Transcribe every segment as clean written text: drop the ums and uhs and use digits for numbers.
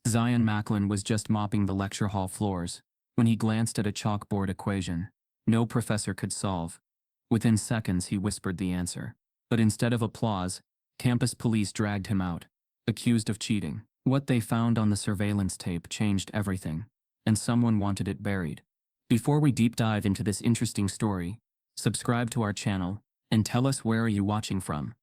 Zion Macklin was just mopping the lecture hall floors when he glanced at a chalkboard equation no professor could solve. Within seconds, he whispered the answer. But instead of applause, campus police dragged him out, accused of cheating. What they found on the surveillance tape changed everything, and someone wanted it buried. Before we deep dive into this interesting story, subscribe to our channel and tell us where are you watching from.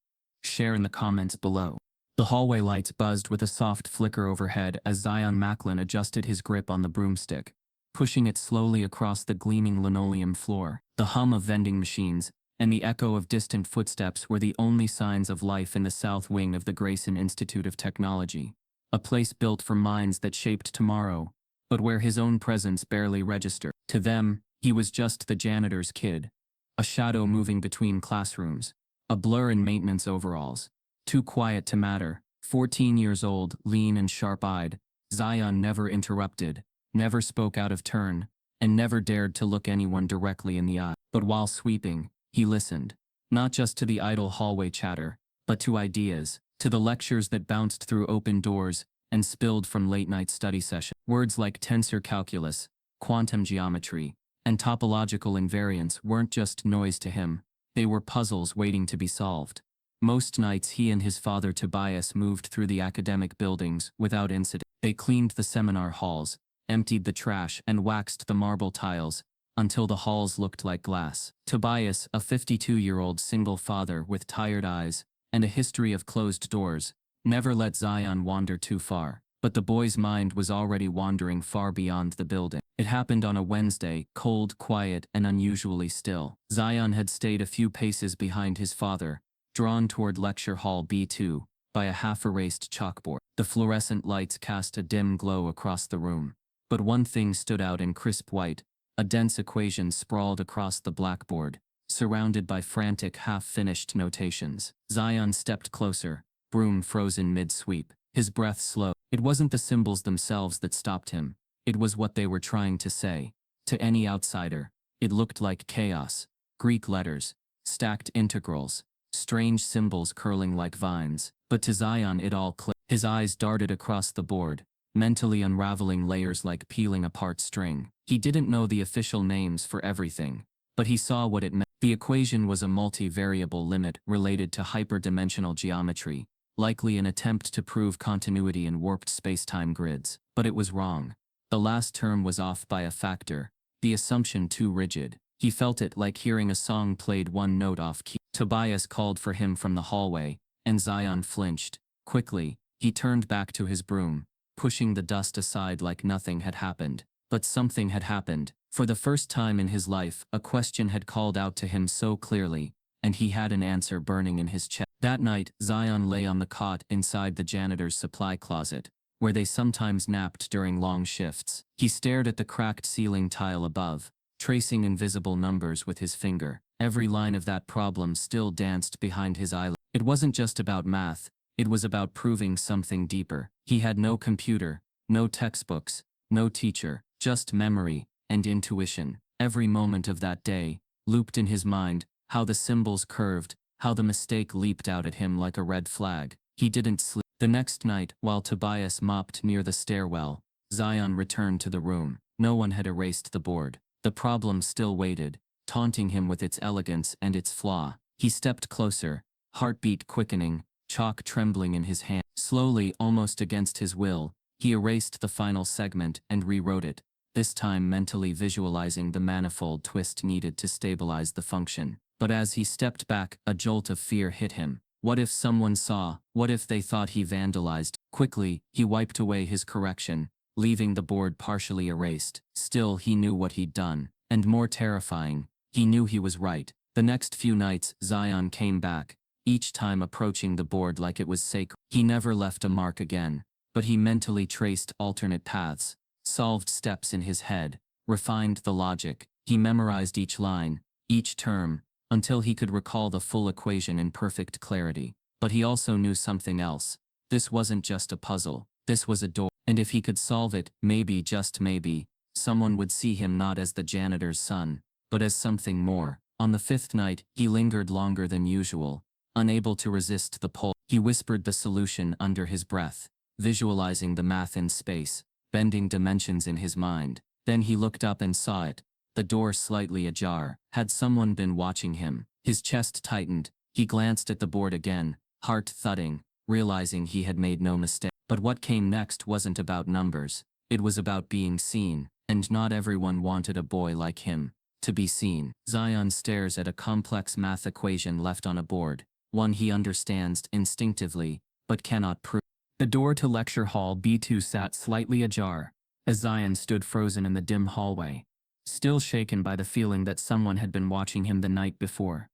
Share in the comments below. The hallway lights buzzed with a soft flicker overhead as Zion Macklin adjusted his grip on the broomstick, pushing it slowly across the gleaming linoleum floor. The hum of vending machines and the echo of distant footsteps were the only signs of life in the south wing of the Grayson Institute of Technology, a place built for minds that shaped tomorrow, but where his own presence barely registered. To them, he was just the janitor's kid, a shadow moving between classrooms, a blur in maintenance overalls, too quiet to matter. 14 years old, lean and sharp-eyed, Zion never interrupted, never spoke out of turn, and never dared to look anyone directly in the eye. But while sweeping, he listened, not just to the idle hallway chatter, but to ideas, to the lectures that bounced through open doors and spilled from late-night study sessions. Words like tensor calculus, quantum geometry, and topological invariance weren't just noise to him, they were puzzles waiting to be solved. Most nights he and his father Tobias moved through the academic buildings without incident. They cleaned the seminar halls, emptied the trash and waxed the marble tiles, until the halls looked like glass. Tobias, a 52-year-old single father with tired eyes and a history of closed doors, never let Zion wander too far. But the boy's mind was already wandering far beyond the building. It happened on a Wednesday, cold, quiet, and unusually still. Zion had stayed a few paces behind his father, drawn toward Lecture Hall B2 by a half-erased chalkboard. The fluorescent lights cast a dim glow across the room. But one thing stood out in crisp white: a dense equation sprawled across the blackboard, surrounded by frantic half-finished notations. Zion stepped closer, broom frozen mid-sweep, his breath slow. It wasn't the symbols themselves that stopped him, it was what they were trying to say. To any outsider, it looked like chaos. Greek letters, stacked integrals, strange symbols curling like vines. But to Zion it all clicked. His eyes darted across the board, mentally unraveling layers like peeling apart string. He didn't know the official names for everything, but he saw what it meant. The equation was a multivariable limit related to hyperdimensional geometry, likely an attempt to prove continuity in warped space-time grids. But it was wrong. The last term was off by a factor, the assumption too rigid. He felt it like hearing a song played one note off key. Tobias called for him from the hallway, and Zion flinched. Quickly, he turned back to his broom, pushing the dust aside like nothing had happened. But something had happened. For the first time in his life, a question had called out to him so clearly, and he had an answer burning in his chest. That night, Zion lay on the cot inside the janitor's supply closet, where they sometimes napped during long shifts. He stared at the cracked ceiling tile above, tracing invisible numbers with his finger. Every line of that problem still danced behind his eyelid. It wasn't just about math, it was about proving something deeper. He had no computer, no textbooks, no teacher, just memory and intuition. Every moment of that day looped in his mind, how the symbols curved, how the mistake leaped out at him like a red flag. He didn't sleep. The next night, while Tobias mopped near the stairwell, Zion returned to the room. No one had erased the board. The problem still waited, taunting him with its elegance and its flaw. He stepped closer, heartbeat quickening, chalk trembling in his hand. Slowly, almost against his will, he erased the final segment and rewrote it, this time mentally visualizing the manifold twist needed to stabilize the function. But as he stepped back, a jolt of fear hit him. What if someone saw? What if they thought he vandalized? Quickly, he wiped away his correction, leaving the board partially erased. Still, he knew what he'd done. And more terrifying, he knew he was right. The next few nights, Zion came back, each time approaching the board like it was sacred. He never left a mark again, but he mentally traced alternate paths, solved steps in his head, refined the logic. He memorized each line, each term, until he could recall the full equation in perfect clarity. But he also knew something else. This wasn't just a puzzle, this was a door. And if he could solve it, maybe, just maybe, someone would see him not as the janitor's son, but as something more. On the fifth night, he lingered longer than usual, unable to resist the pull. He whispered the solution under his breath, visualizing the math in space, bending dimensions in his mind. Then he looked up and saw it, the door slightly ajar. Had someone been watching him? His chest tightened. He glanced at the board again, heart thudding, realizing he had made no mistake. But what came next wasn't about numbers. It was about being seen, and not everyone wanted a boy like him to be seen. Zion stares at a complex math equation left on a board, one he understands instinctively, but cannot prove. The door to lecture hall B2 sat slightly ajar, as Zion stood frozen in the dim hallway, still shaken by the feeling that someone had been watching him the night before.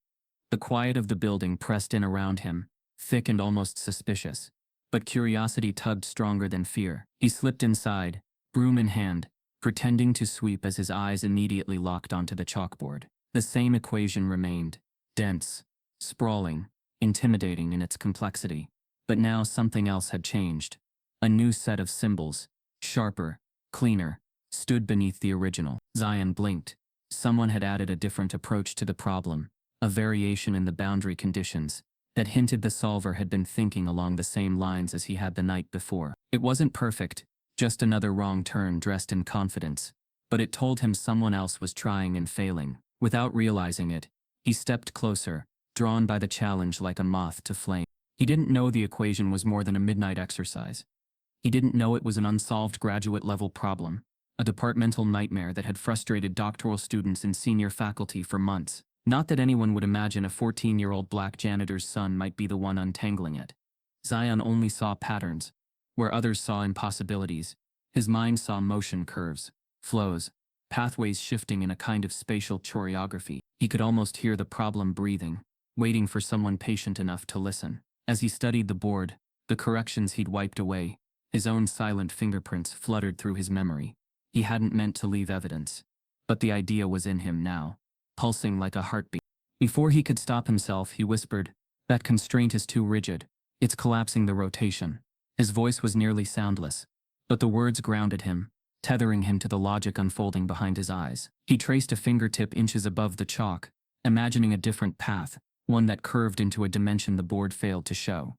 The quiet of the building pressed in around him, thick and almost suspicious, but curiosity tugged stronger than fear. He slipped inside, broom in hand, pretending to sweep as his eyes immediately locked onto the chalkboard. The same equation remained, dense, sprawling, intimidating in its complexity. But now something else had changed. A new set of symbols, sharper, cleaner, stood beneath the original. Zion blinked. Someone had added a different approach to the problem, a variation in the boundary conditions, that hinted the solver had been thinking along the same lines as he had the night before. It wasn't perfect, just another wrong turn dressed in confidence, but it told him someone else was trying and failing. Without realizing it, he stepped closer, drawn by the challenge like a moth to flame. He didn't know the equation was more than a midnight exercise. He didn't know it was an unsolved graduate-level problem, a departmental nightmare that had frustrated doctoral students and senior faculty for months. Not that anyone would imagine a 14-year-old black janitor's son might be the one untangling it. Zion only saw patterns, where others saw impossibilities. His mind saw motion curves, flows, pathways shifting in a kind of spatial choreography. He could almost hear the problem breathing, waiting for someone patient enough to listen. As he studied the board, the corrections he'd wiped away, his own silent fingerprints fluttered through his memory. He hadn't meant to leave evidence, but the idea was in him now, pulsing like a heartbeat. Before he could stop himself, he whispered, "That constraint is too rigid. It's collapsing the rotation." His voice was nearly soundless, but the words grounded him, tethering him to the logic unfolding behind his eyes. He traced a fingertip inches above the chalk, imagining a different path, one that curved into a dimension the board failed to show.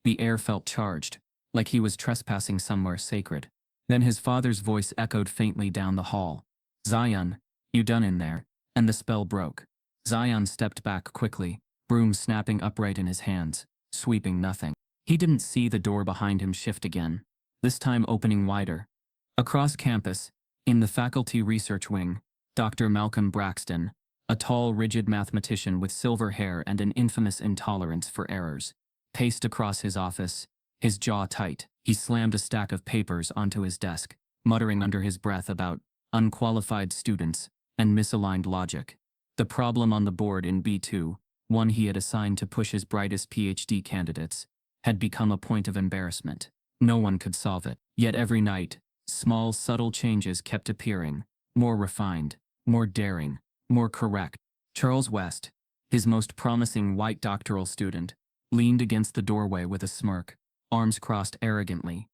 The air felt charged, like he was trespassing somewhere sacred. Then his father's voice echoed faintly down the hall. "Zion, you done in there?" And the spell broke. Zion stepped back quickly, broom snapping upright in his hands, sweeping nothing. He didn't see the door behind him shift again, this time opening wider. Across campus, in the faculty research wing, Dr. Malcolm Braxton, a tall, rigid mathematician with silver hair and an infamous intolerance for errors, paced across his office, his jaw tight. He slammed a stack of papers onto his desk, muttering under his breath about unqualified students and misaligned logic. The problem on the board in B2, one he had assigned to push his brightest PhD candidates, had become a point of embarrassment. No one could solve it. Yet every night, small, subtle changes kept appearing, more refined, more daring, more correct. Charles West, his most promising white doctoral student, leaned against the doorway with a smirk, arms crossed arrogantly.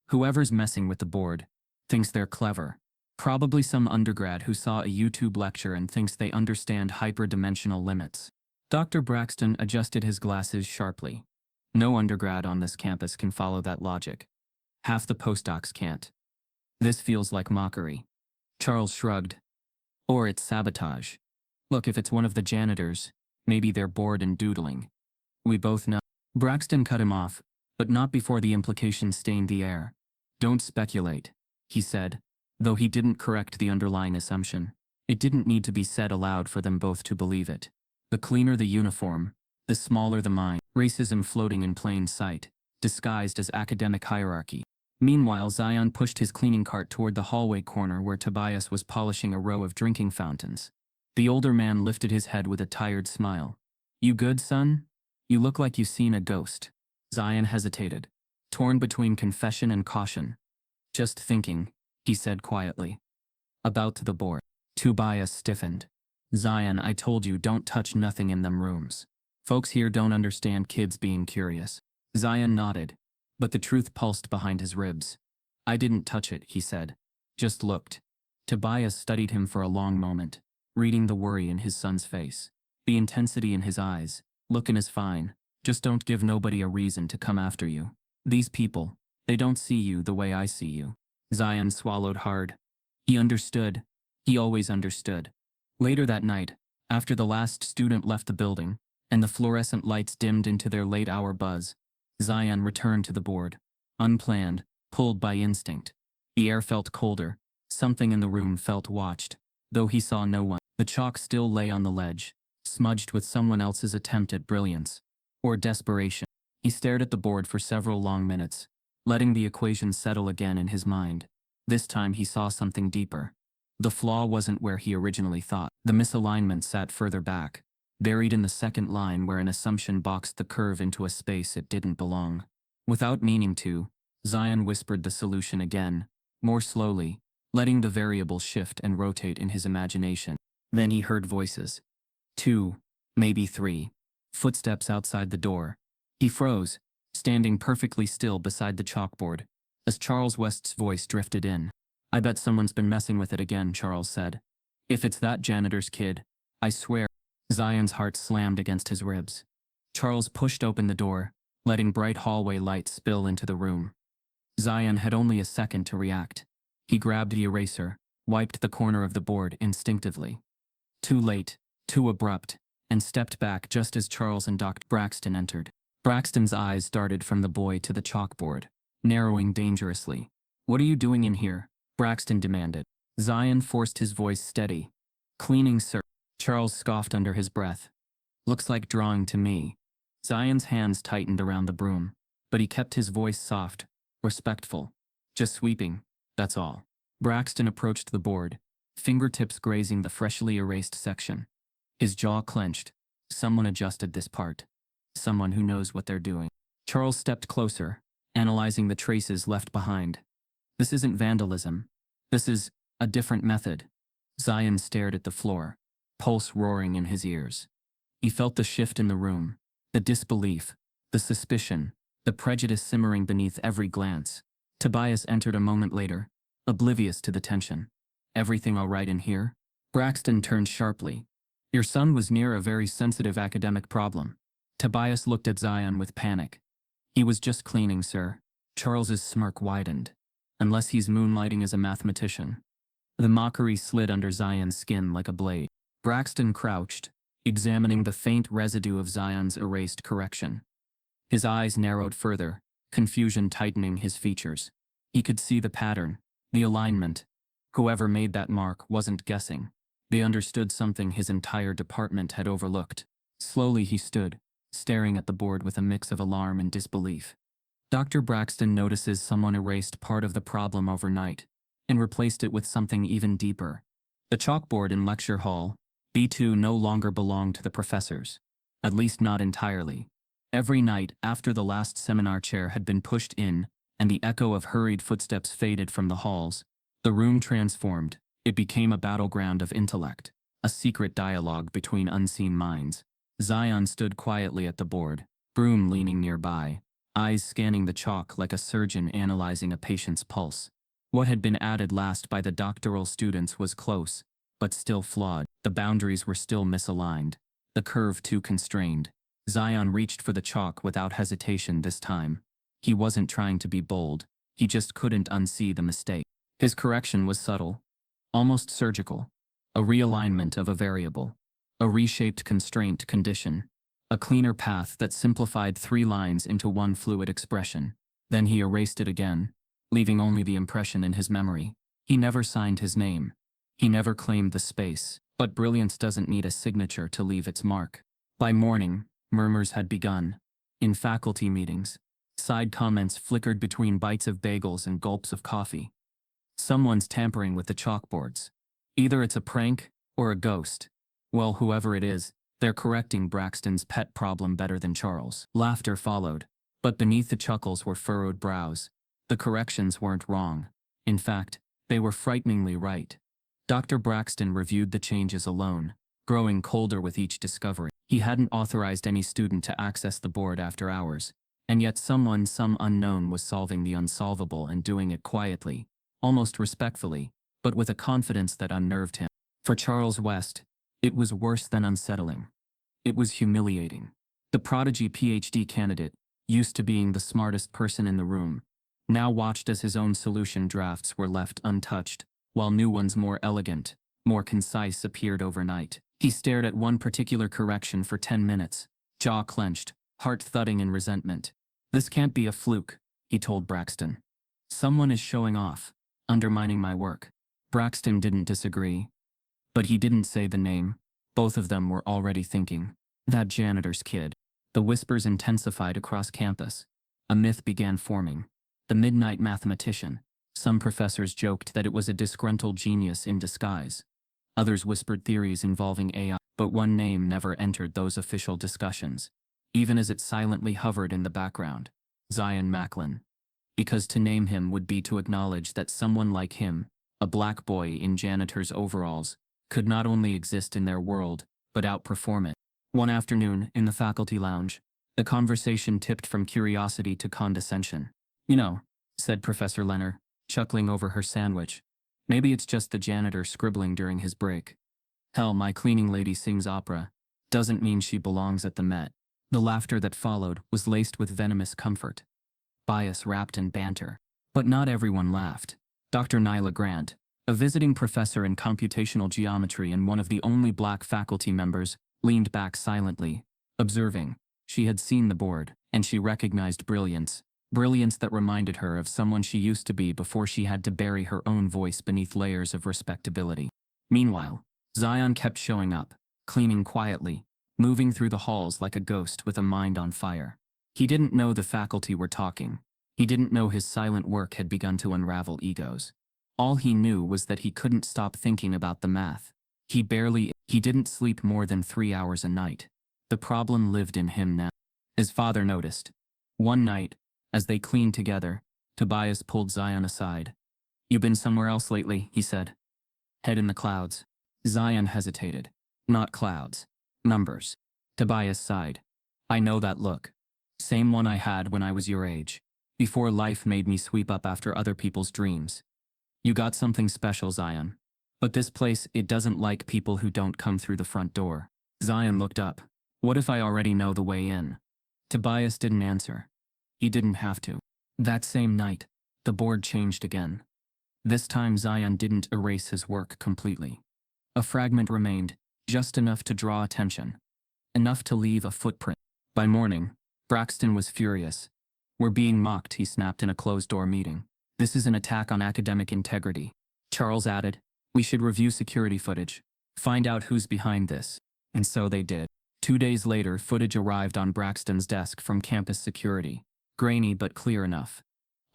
Whoever's messing with the board thinks they're clever. Probably some undergrad who saw a YouTube lecture and thinks they understand hyperdimensional limits. Dr. Braxton adjusted his glasses sharply. No undergrad on this campus can follow that logic. Half the postdocs can't. This feels like mockery. Charles shrugged. Or it's sabotage. Look, if it's one of the janitors, maybe they're bored and doodling. We both know. Braxton cut him off, but not before the implication stained the air. Don't speculate, he said, though he didn't correct the underlying assumption. It didn't need to be said aloud for them both to believe it. The cleaner the uniform, the smaller the mind. Racism floating in plain sight, disguised as academic hierarchy. Meanwhile, Zion pushed his cleaning cart toward the hallway corner where Tobias was polishing a row of drinking fountains. The older man lifted his head with a tired smile. "You good, son? You look like you've seen a ghost." Zion hesitated, torn between confession and caution. "Just thinking," he said quietly. "About the board." Tobias stiffened. "Zion, I told you don't touch nothing in them rooms. Folks here don't understand kids being curious." Zion nodded, but the truth pulsed behind his ribs. "I didn't touch it," he said. "Just looked." Tobias studied him for a long moment, reading the worry in his son's face, the intensity in his eyes. "Lookin' is fine. Just don't give nobody a reason to come after you. These people, They don't see you the way I see you. Zion swallowed hard. He understood. He always understood. Later that night, after the last student left the building, and the fluorescent lights dimmed into their late-hour buzz, Zion returned to the board. Unplanned, pulled by instinct. The air felt colder. Something in the room felt watched. Though he saw no one, the chalk still lay on the ledge, smudged with someone else's attempt at brilliance. Or desperation. He stared at the board for several long minutes, letting the equation settle again in his mind. This time he saw something deeper. The flaw wasn't where he originally thought. The misalignment sat further back, buried in the second line where an assumption boxed the curve into a space it didn't belong. Without meaning to, Zion whispered the solution again, more slowly, letting the variable shift and rotate in his imagination. Then he heard voices. 2, maybe 3. Footsteps outside the door. He froze, standing perfectly still beside the chalkboard, as Charles West's voice drifted in. "I bet someone's been messing with it again," Charles said. "If it's that janitor's kid, I swear." Zion's heart slammed against his ribs. Charles pushed open the door, letting bright hallway light spill into the room. Zion had only a second to react. He grabbed the eraser, wiped the corner of the board instinctively. Too late, too abrupt, and stepped back just as Charles and Dr. Braxton entered. Braxton's eyes darted from the boy to the chalkboard, narrowing dangerously. "What are you doing in here?" Braxton demanded. Zion forced his voice steady. "Cleaning, sir." Charles scoffed under his breath. "Looks like drawing to me." Zion's hands tightened around the broom, but he kept his voice soft, respectful. "Just sweeping, that's all." Braxton approached the board, fingertips grazing the freshly erased section. His jaw clenched. Someone adjusted this part. Someone who knows what they're doing. Charles stepped closer, analyzing the traces left behind. "This isn't vandalism. This is a different method." Zion stared at the floor, pulse roaring in his ears. He felt the shift in the room, the disbelief, the suspicion, the prejudice simmering beneath every glance. Tobias entered a moment later, oblivious to the tension. "Everything all right in here?" Braxton turned sharply. "Your son was near a very sensitive academic problem." Tobias looked at Zion with panic. "He was just cleaning, sir." Charles's smirk widened. "Unless he's moonlighting as a mathematician." The mockery slid under Zion's skin like a blade. Braxton crouched, examining the faint residue of Zion's erased correction. His eyes narrowed further, confusion tightening his features. He could see the pattern, the alignment. Whoever made that mark wasn't guessing. They understood something his entire department had overlooked. Slowly he stood, staring at the board with a mix of alarm and disbelief. Dr. Braxton notices someone erased part of the problem overnight and replaced it with something even deeper. The chalkboard in lecture hall, B2, no longer belonged to the professors. At least not entirely. Every night after the last seminar chair had been pushed in and the echo of hurried footsteps faded from the halls, the room transformed. It became a battleground of intellect, a secret dialogue between unseen minds. Zion stood quietly at the board, broom leaning nearby, eyes scanning the chalk like a surgeon analyzing a patient's pulse. What had been added last by the doctoral students was close, but still flawed. The boundaries were still misaligned, the curve too constrained. Zion reached for the chalk without hesitation this time. He wasn't trying to be bold, he just couldn't unsee the mistake. His correction was subtle, almost surgical. A realignment of a variable. A reshaped constraint condition. A cleaner path that simplified 3 lines into one fluid expression. Then he erased it again, leaving only the impression in his memory. He never signed his name. He never claimed the space. But brilliance doesn't need a signature to leave its mark. By morning, murmurs had begun. In faculty meetings, side comments flickered between bites of bagels and gulps of coffee. Someone's tampering with the chalkboards. Either it's a prank or a ghost. Well, whoever it is, they're correcting Braxton's pet problem better than Charles. Laughter followed, but beneath the chuckles were furrowed brows. The corrections weren't wrong. In fact, they were frighteningly right. Dr. Braxton reviewed the changes alone, growing colder with each discovery. He hadn't authorized any student to access the board after hours, and yet someone, some unknown, was solving the unsolvable and doing it quietly, almost respectfully, but with a confidence that unnerved him. For Charles West, it was worse than unsettling. It was humiliating. The prodigy PhD candidate, used to being the smartest person in the room, now watched as his own solution drafts were left untouched, while new ones more elegant, more concise appeared overnight. He stared at one particular correction for 10 minutes, jaw clenched, heart thudding in resentment. "This can't be a fluke," he told Braxton. "Someone is showing off, undermining my work." Braxton didn't disagree. But he didn't say the name. Both of them were already thinking, "That janitor's kid." The whispers intensified across campus. A myth began forming. The midnight mathematician. Some professors joked that it was a disgruntled genius in disguise. Others whispered theories involving AI, but one name never entered those official discussions, even as it silently hovered in the background: Zion Macklin. Because to name him would be to acknowledge that someone like him, a black boy in janitor's overalls, could not only exist in their world, but outperform it. One afternoon, in the faculty lounge, the conversation tipped from curiosity to condescension. "You know," said Professor Leonard, chuckling over her sandwich, "maybe it's just the janitor scribbling during his break. Hell, my cleaning lady sings opera. Doesn't mean she belongs at the Met." The laughter that followed was laced with venomous comfort, bias wrapped in banter. But not everyone laughed. Dr. Nyla Grant, a visiting professor in computational geometry and one of the only black faculty members, leaned back silently, observing. She had seen the board, and she recognized brilliance. Brilliance that reminded her of someone she used to be before she had to bury her own voice beneath layers of respectability. Meanwhile, Zion kept showing up, cleaning quietly, moving through the halls like a ghost with a mind on fire. He didn't know the faculty were talking. He didn't know his silent work had begun to unravel egos. All he knew was that he couldn't stop thinking about the math. He didn't sleep more than 3 hours a night. The problem lived in him now. His father noticed. One night, as they cleaned together, Tobias pulled Zion aside. "You been somewhere else lately?" he said. "Head in the clouds." Zion hesitated. "Not clouds. Numbers." Tobias sighed. "I know that look. Same one I had when I was your age. Before life made me sweep up after other people's dreams. You got something special, Zion. But this place, it doesn't like people who don't come through the front door." Zion looked up. "What if I already know the way in?" Tobias didn't answer. He didn't have to. That same night, the board changed again. This time Zion didn't erase his work completely. A fragment remained, just enough to draw attention. Enough to leave a footprint. By morning, Braxton was furious. "We're being mocked," he snapped in a closed-door meeting. "This is an attack on academic integrity." Charles added, "We should review security footage. Find out who's behind this." And so they did. 2 days later, footage arrived on Braxton's desk from campus security. Grainy but clear enough.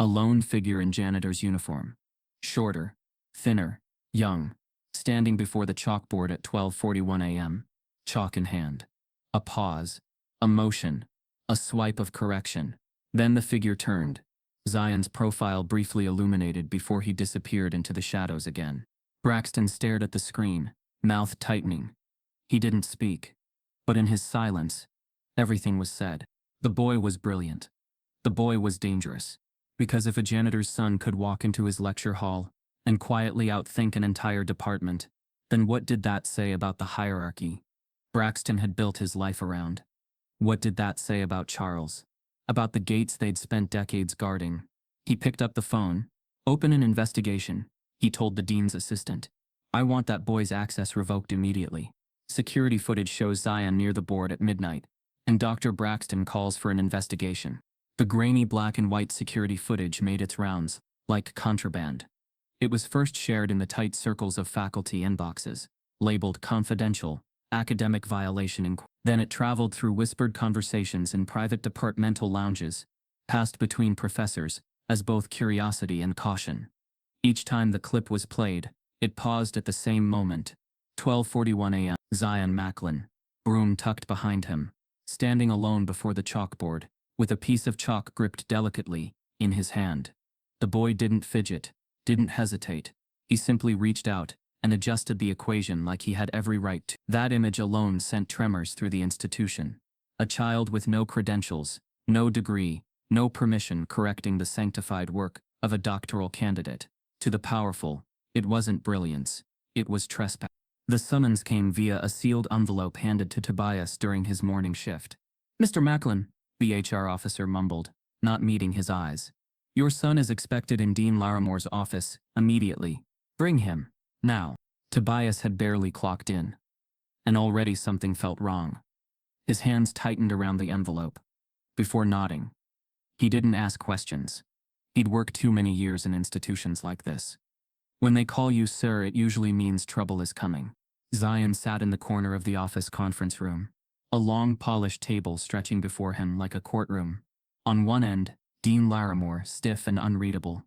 A lone figure in janitor's uniform. Shorter, thinner, young, standing before the chalkboard at 12:41 a.m., chalk in hand. A pause. A motion. A swipe of correction. Then the figure turned. Zion's profile briefly illuminated before he disappeared into the shadows again. Braxton stared at the screen, mouth tightening. He didn't speak. But in his silence, everything was said. The boy was brilliant. The boy was dangerous. Because if a janitor's son could walk into his lecture hall and quietly outthink an entire department, then what did that say about the hierarchy Braxton had built his life around? What did that say about Charles? About the gates they'd spent decades guarding? He picked up the phone. "Open an investigation," he told the dean's assistant. "I want that boy's access revoked immediately." Security footage shows Zion near the board at midnight, and Dr. Braxton calls for an investigation. The grainy black and white security footage made its rounds, like contraband. It was first shared in the tight circles of faculty inboxes, labeled confidential, academic violation. Then it traveled through whispered conversations in private departmental lounges, passed between professors, as both curiosity and caution. Each time the clip was played, it paused at the same moment. 12:41 a.m. Zion Macklin, broom tucked behind him, standing alone before the chalkboard, with a piece of chalk gripped delicately in his hand. The boy didn't fidget, didn't hesitate. He simply reached out and adjusted the equation like he had every right to. That image alone sent tremors through the institution. A child with no credentials, no degree, no permission correcting the sanctified work of a doctoral candidate. To the powerful, it wasn't brilliance, it was trespass. The summons came via a sealed envelope handed to Tobias during his morning shift. "Mr. Macklin," the HR officer mumbled, not meeting his eyes. Your son is expected in Dean Laramore's office, immediately. Bring him. Now. Tobias had barely clocked in. And already something felt wrong. His hands tightened around the envelope. Before nodding. He didn't ask questions. He'd worked too many years in institutions like this. When they call you sir, it usually means trouble is coming. Zion sat in the corner of the office conference room. A long polished table stretching before him like a courtroom. On one end, Dean Laramore, stiff and unreadable.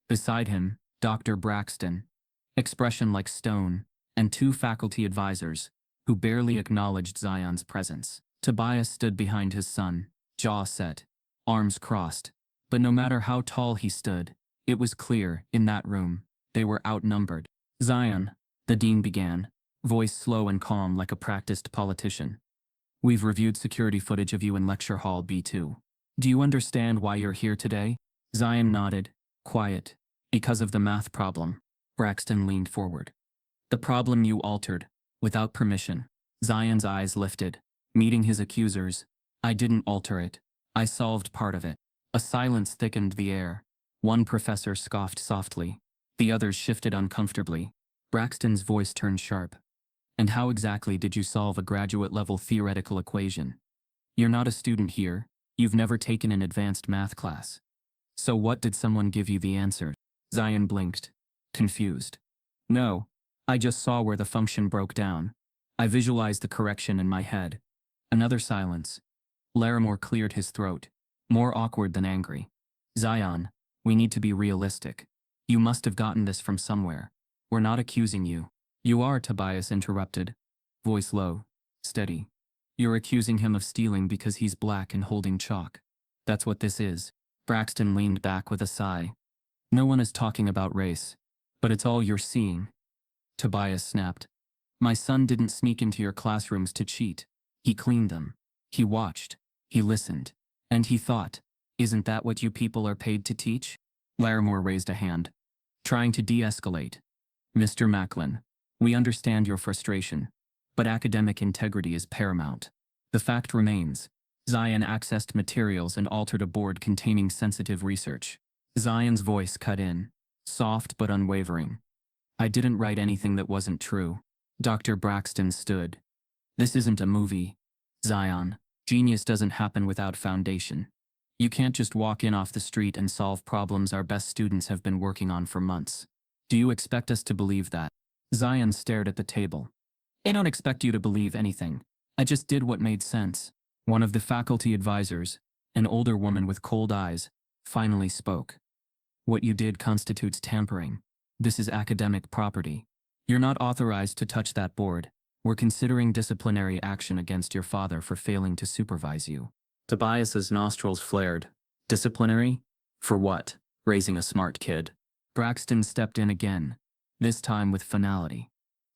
Beside him, Dr. Braxton, expression like stone, and two faculty advisors, who barely acknowledged Zion's presence. Tobias stood behind his son, jaw set, arms crossed. But no matter how tall he stood, it was clear, in that room, they were outnumbered. Zion, the dean began, voice slow and calm like a practiced politician. We've reviewed security footage of you in Lecture Hall B2. Do you understand why you're here today? Zion nodded, quiet. Because of the math problem. Braxton leaned forward. The problem you altered, without permission. Zion's eyes lifted, meeting his accusers. I didn't alter it. I solved part of it. A silence thickened the air. One professor scoffed softly. The others shifted uncomfortably. Braxton's voice turned sharp. And how exactly did you solve a graduate-level theoretical equation? You're not a student here. You've never taken an advanced math class. So what did someone give you the answer? Zion blinked, confused. No, I just saw where the function broke down. I visualized the correction in my head. Another silence. Laramore cleared his throat, more awkward than angry. Zion, we need to be realistic. You must have gotten this from somewhere. We're not accusing you. You are, Tobias interrupted. Voice low, steady. You're accusing him of stealing because he's black and holding chalk. That's what this is. Braxton leaned back with a sigh. No one is talking about race. But it's all you're seeing. Tobias snapped. My son didn't sneak into your classrooms to cheat. He cleaned them. He watched. He listened. And he thought. Isn't that what you people are paid to teach? Laramore raised a hand. Trying to de-escalate. Mr. Macklin, we understand your frustration. But academic integrity is paramount. The fact remains. Zion accessed materials and altered a board containing sensitive research. Zion's voice cut in, soft but unwavering. I didn't write anything that wasn't true. Dr. Braxton stood. This isn't a movie. Zion, genius doesn't happen without foundation. You can't just walk in off the street and solve problems our best students have been working on for months. Do you expect us to believe that? Zion stared at the table. I don't expect you to believe anything. I just did what made sense. One of the faculty advisors, an older woman with cold eyes, finally spoke. What you did constitutes tampering. This is academic property. You're not authorized to touch that board. We're considering disciplinary action against your father for failing to supervise you. Tobias's nostrils flared. Disciplinary? For what? Raising a smart kid. Braxton stepped in again, this time with finality.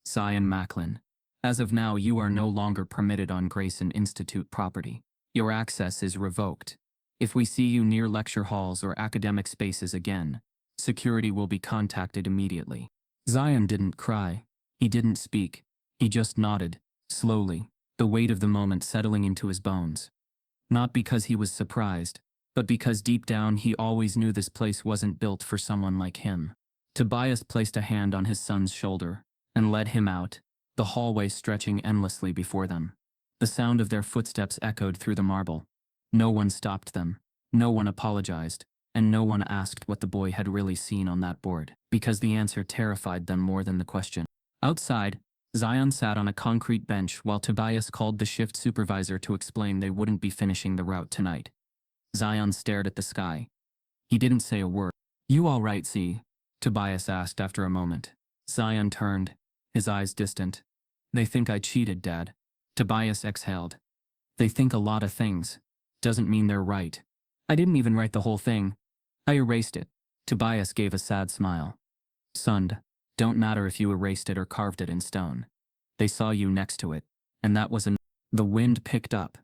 Zion Macklin. As of now, you are no longer permitted on Grayson Institute property. Your access is revoked. If we see you near lecture halls or academic spaces again, security will be contacted immediately. Zion didn't cry. He didn't speak. He just nodded, slowly, the weight of the moment settling into his bones. Not because he was surprised, but because deep down he always knew this place wasn't built for someone like him. Tobias placed a hand on his son's shoulder and led him out, the hallway stretching endlessly before them. The sound of their footsteps echoed through the marble. No one stopped them, no one apologized, and no one asked what the boy had really seen on that board, because the answer terrified them more than the question. Outside, Zion sat on a concrete bench while Tobias called the shift supervisor to explain they wouldn't be finishing the route tonight. Zion stared at the sky. He didn't say a word. You all right, Z? Tobias asked after a moment. Zion turned, his eyes distant. They think I cheated, Dad. Tobias exhaled. They think a lot of things. Doesn't mean they're right. I didn't even write the whole thing. I erased it. Tobias gave a sad smile. Son, don't matter if you erased it or carved it in stone. They saw you next to it, and that was The wind picked up.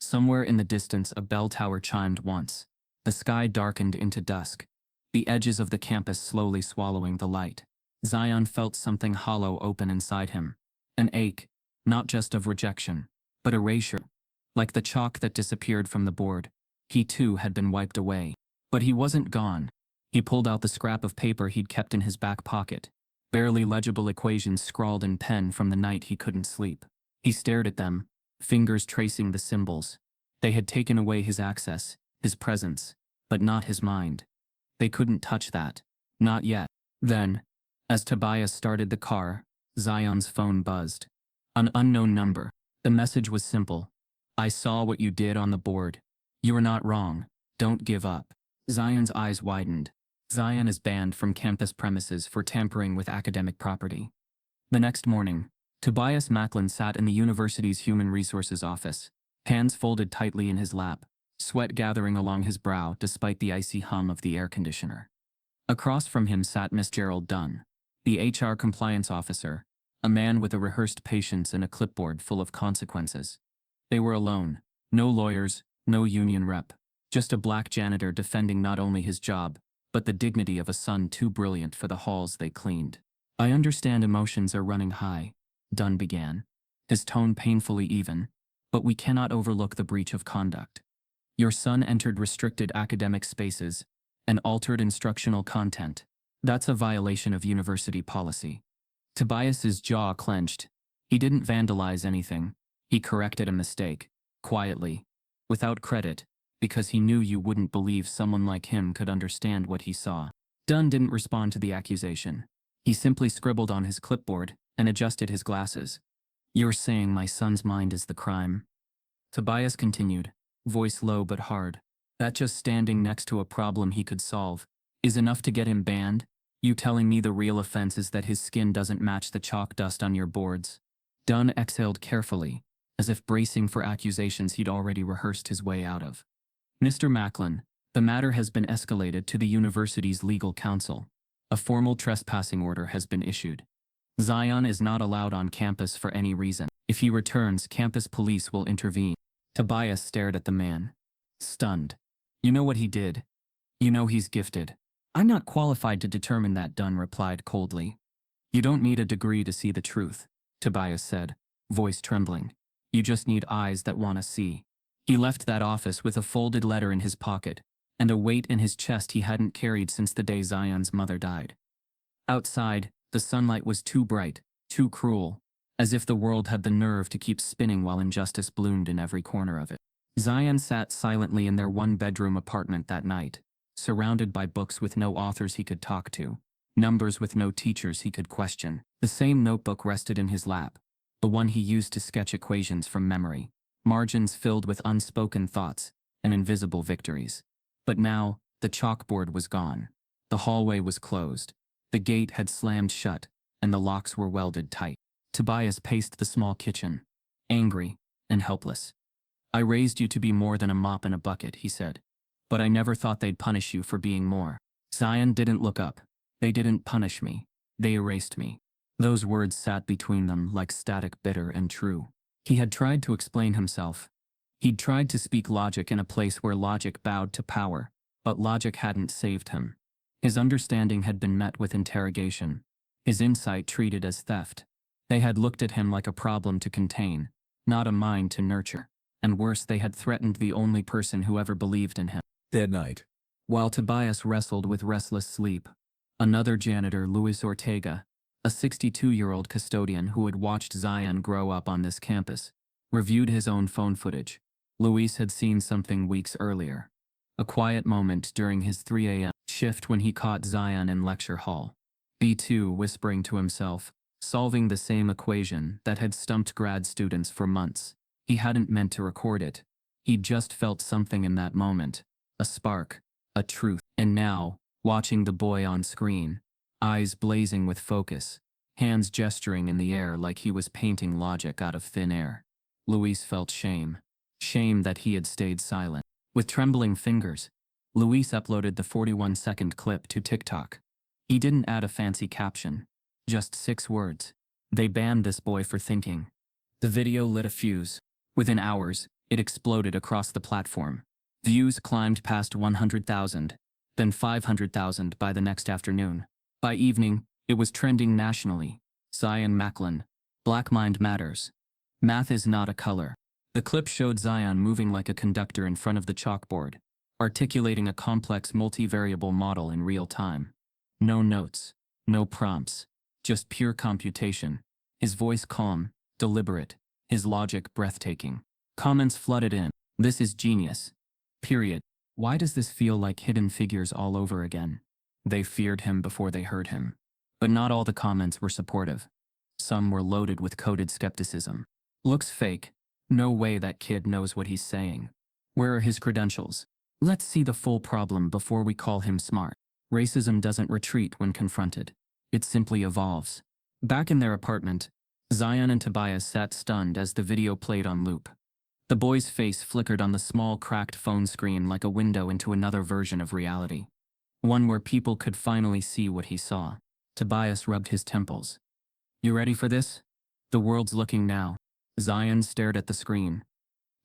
Somewhere in the distance a bell tower chimed once. The sky darkened into dusk, the edges of the campus slowly swallowing the light. Zion felt something hollow open inside him. An ache, not just of rejection, but erasure. Like the chalk that disappeared from the board, he too had been wiped away. But he wasn't gone. He pulled out the scrap of paper he'd kept in his back pocket, barely legible equations scrawled in pen from the night he couldn't sleep. He stared at them, fingers tracing the symbols. They had taken away his access, his presence, but not his mind. They couldn't touch that. Not yet. Then, as Tobias started the car, Zion's phone buzzed. An unknown number. The message was simple. I saw what you did on the board. You were not wrong. Don't give up. Zion's eyes widened. Zion is banned from campus premises for tampering with academic property. The next morning, Tobias Macklin sat in the university's human resources office, hands folded tightly in his lap, sweat gathering along his brow despite the icy hum of the air conditioner. Across from him sat Miss Gerald Dunn, the HR compliance officer, a man with a rehearsed patience and a clipboard full of consequences. They were alone. No lawyers, no union rep. Just a black janitor defending not only his job, but the dignity of a son too brilliant for the halls they cleaned. I understand emotions are running high, Dunn began, his tone painfully even, but we cannot overlook the breach of conduct. Your son entered restricted academic spaces and altered instructional content. That's a violation of university policy. Tobias's jaw clenched. He didn't vandalize anything. He corrected a mistake, quietly, without credit, because he knew you wouldn't believe someone like him could understand what he saw. Dunn didn't respond to the accusation. He simply scribbled on his clipboard and adjusted his glasses. You're saying my son's mind is the crime? Tobias continued, voice low but hard. That just standing next to a problem he could solve is enough to get him banned? You telling me the real offense is that his skin doesn't match the chalk dust on your boards? Dunn exhaled carefully, as if bracing for accusations he'd already rehearsed his way out of. Mr. Macklin, the matter has been escalated to the university's legal counsel. A formal trespassing order has been issued. Zion is not allowed on campus for any reason. If he returns, campus police will intervene. Tobias stared at the man, stunned. You know what he did? You know he's gifted. I'm not qualified to determine that, Dunn replied coldly. You don't need a degree to see the truth, Tobias said, voice trembling. You just need eyes that want to see. He left that office with a folded letter in his pocket, and a weight in his chest he hadn't carried since the day Zion's mother died. Outside, the sunlight was too bright, too cruel, as if the world had the nerve to keep spinning while injustice bloomed in every corner of it. Zion sat silently in their one-bedroom apartment that night, surrounded by books with no authors he could talk to, numbers with no teachers he could question. The same notebook rested in his lap, the one he used to sketch equations from memory, margins filled with unspoken thoughts and invisible victories. But now, the chalkboard was gone. The hallway was closed. The gate had slammed shut, and the locks were welded tight. Tobias paced the small kitchen, angry and helpless. I raised you to be more than a mop and a bucket, he said. But I never thought they'd punish you for being more. Zion didn't look up. They didn't punish me. They erased me. Those words sat between them like static, bitter and true. He had tried to explain himself. He'd tried to speak logic in a place where logic bowed to power, but logic hadn't saved him. His understanding had been met with interrogation, his insight treated as theft. They had looked at him like a problem to contain, not a mind to nurture. And worse, they had threatened the only person who ever believed in him. That night, While Tobias wrestled with restless sleep, another janitor, Luis Ortega, a 62-year-old custodian who had watched Zion grow up on this campus, reviewed his own phone footage. Luis had seen something weeks earlier. A quiet moment during his 3 a.m. shift when he caught Zion in lecture hall. B2 whispering to himself, solving the same equation that had stumped grad students for months. He hadn't meant to record it. He'd just felt something in that moment. A spark. A truth. And now, watching the boy on screen, eyes blazing with focus, hands gesturing in the air like he was painting logic out of thin air, Luis felt shame. Shame that he had stayed silent. With trembling fingers, Luis uploaded the 41-second clip to TikTok. He didn't add a fancy caption. Just 6 words. They banned this boy for thinking. The video lit a fuse. Within hours, it exploded across the platform. Views climbed past 100,000, then 500,000 by the next afternoon. By evening, it was trending nationally. Zion Macklin. Black mind matters. Math is not a color. The clip showed Zion moving like a conductor in front of the chalkboard, articulating a complex multivariable model in real time. No notes, no prompts, just pure computation. His voice calm, deliberate, his logic breathtaking. Comments flooded in. This is genius. Period. Why does this feel like Hidden Figures all over again? They feared him before they heard him. But not all the comments were supportive. Some were loaded with coded skepticism. Looks fake. No way that kid knows what he's saying. Where are his credentials? Let's see the full problem before we call him smart. Racism doesn't retreat when confronted. It simply evolves. Back in their apartment, Zion and Tobias sat stunned as the video played on loop. The boy's face flickered on the small cracked phone screen like a window into another version of reality. One where people could finally see what he saw. Tobias rubbed his temples. You ready for this? The world's looking now. Zion stared at the screen.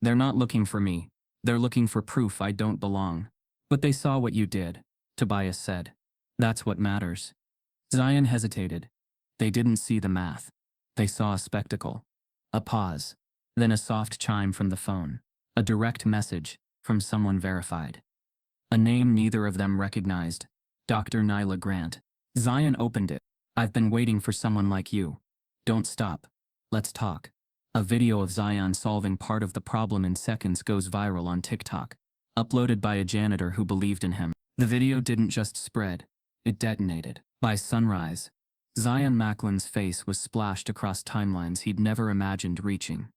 They're not looking for me. They're looking for proof I don't belong. But they saw what you did, Tobias said. That's what matters. Zion hesitated. They didn't see the math. They saw a spectacle. A pause. Then a soft chime from the phone. A direct message from someone verified. A name neither of them recognized. Dr. Nyla Grant. Zion opened it. I've been waiting for someone like you. Don't stop. Let's talk. A video of Zion solving part of the problem in seconds goes viral on TikTok. Uploaded by a janitor who believed in him. The video didn't just spread. It detonated. By sunrise, Zion Macklin's face was splashed across timelines he'd never imagined reaching.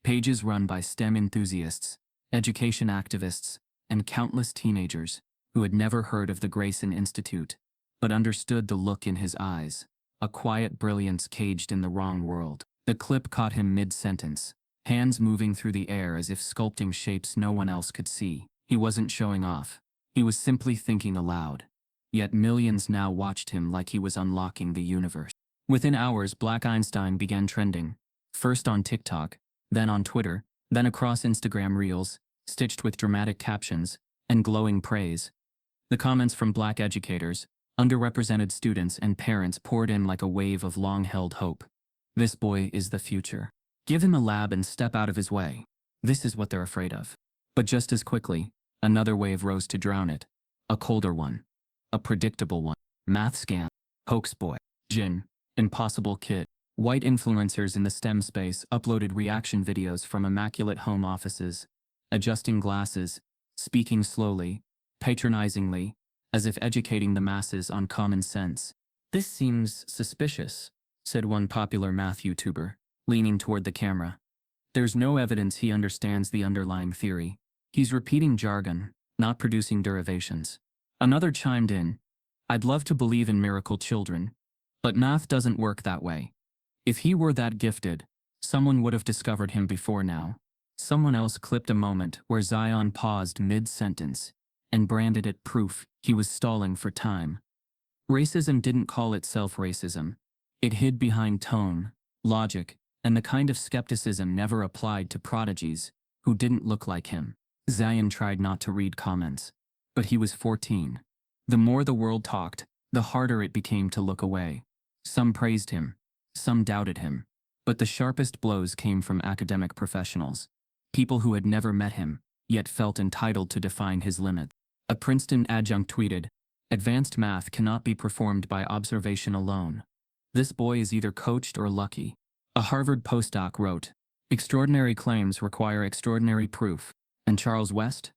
Pages run by STEM enthusiasts, education activists, and countless teenagers who had never heard of the Grayson Institute, but understood the look in his eyes, a quiet brilliance caged in the wrong world. The clip caught him mid-sentence, hands moving through the air as if sculpting shapes no one else could see. He wasn't showing off. He was simply thinking aloud. Yet millions now watched him like he was unlocking the universe. Within hours, Black Einstein began trending, first on TikTok, then on Twitter, then across Instagram Reels, stitched with dramatic captions and glowing praise. The comments from Black educators, underrepresented students, and parents poured in like a wave of long-held hope. This boy is the future. Give him a lab and step out of his way. This is what they're afraid of. But just as quickly, another wave rose to drown it. A colder one. A predictable one. Math scam. Hoax boy. Jin. Impossible kid. White influencers in the STEM space uploaded reaction videos from immaculate home offices, adjusting glasses, speaking slowly, patronizingly, as if educating the masses on common sense. This seems suspicious, said one popular math YouTuber, leaning toward the camera. There's no evidence he understands the underlying theory. He's repeating jargon, not producing derivations. Another chimed in, I'd love to believe in miracle children, but math doesn't work that way. If he were that gifted, someone would have discovered him before now. Someone else clipped a moment where Zion paused mid-sentence and branded it proof he was stalling for time. Racism didn't call itself racism. It hid behind tone, logic, and the kind of skepticism never applied to prodigies who didn't look like him. Zion tried not to read comments, but he was 14. The more the world talked, the harder it became to look away. Some praised him, some doubted him, but the sharpest blows came from academic professionals, people who had never met him, yet felt entitled to define his limit. A Princeton adjunct tweeted, "Advanced math cannot be performed by observation alone. This boy is either coached or lucky." A Harvard postdoc wrote, "Extraordinary claims require extraordinary proof." And Charles West?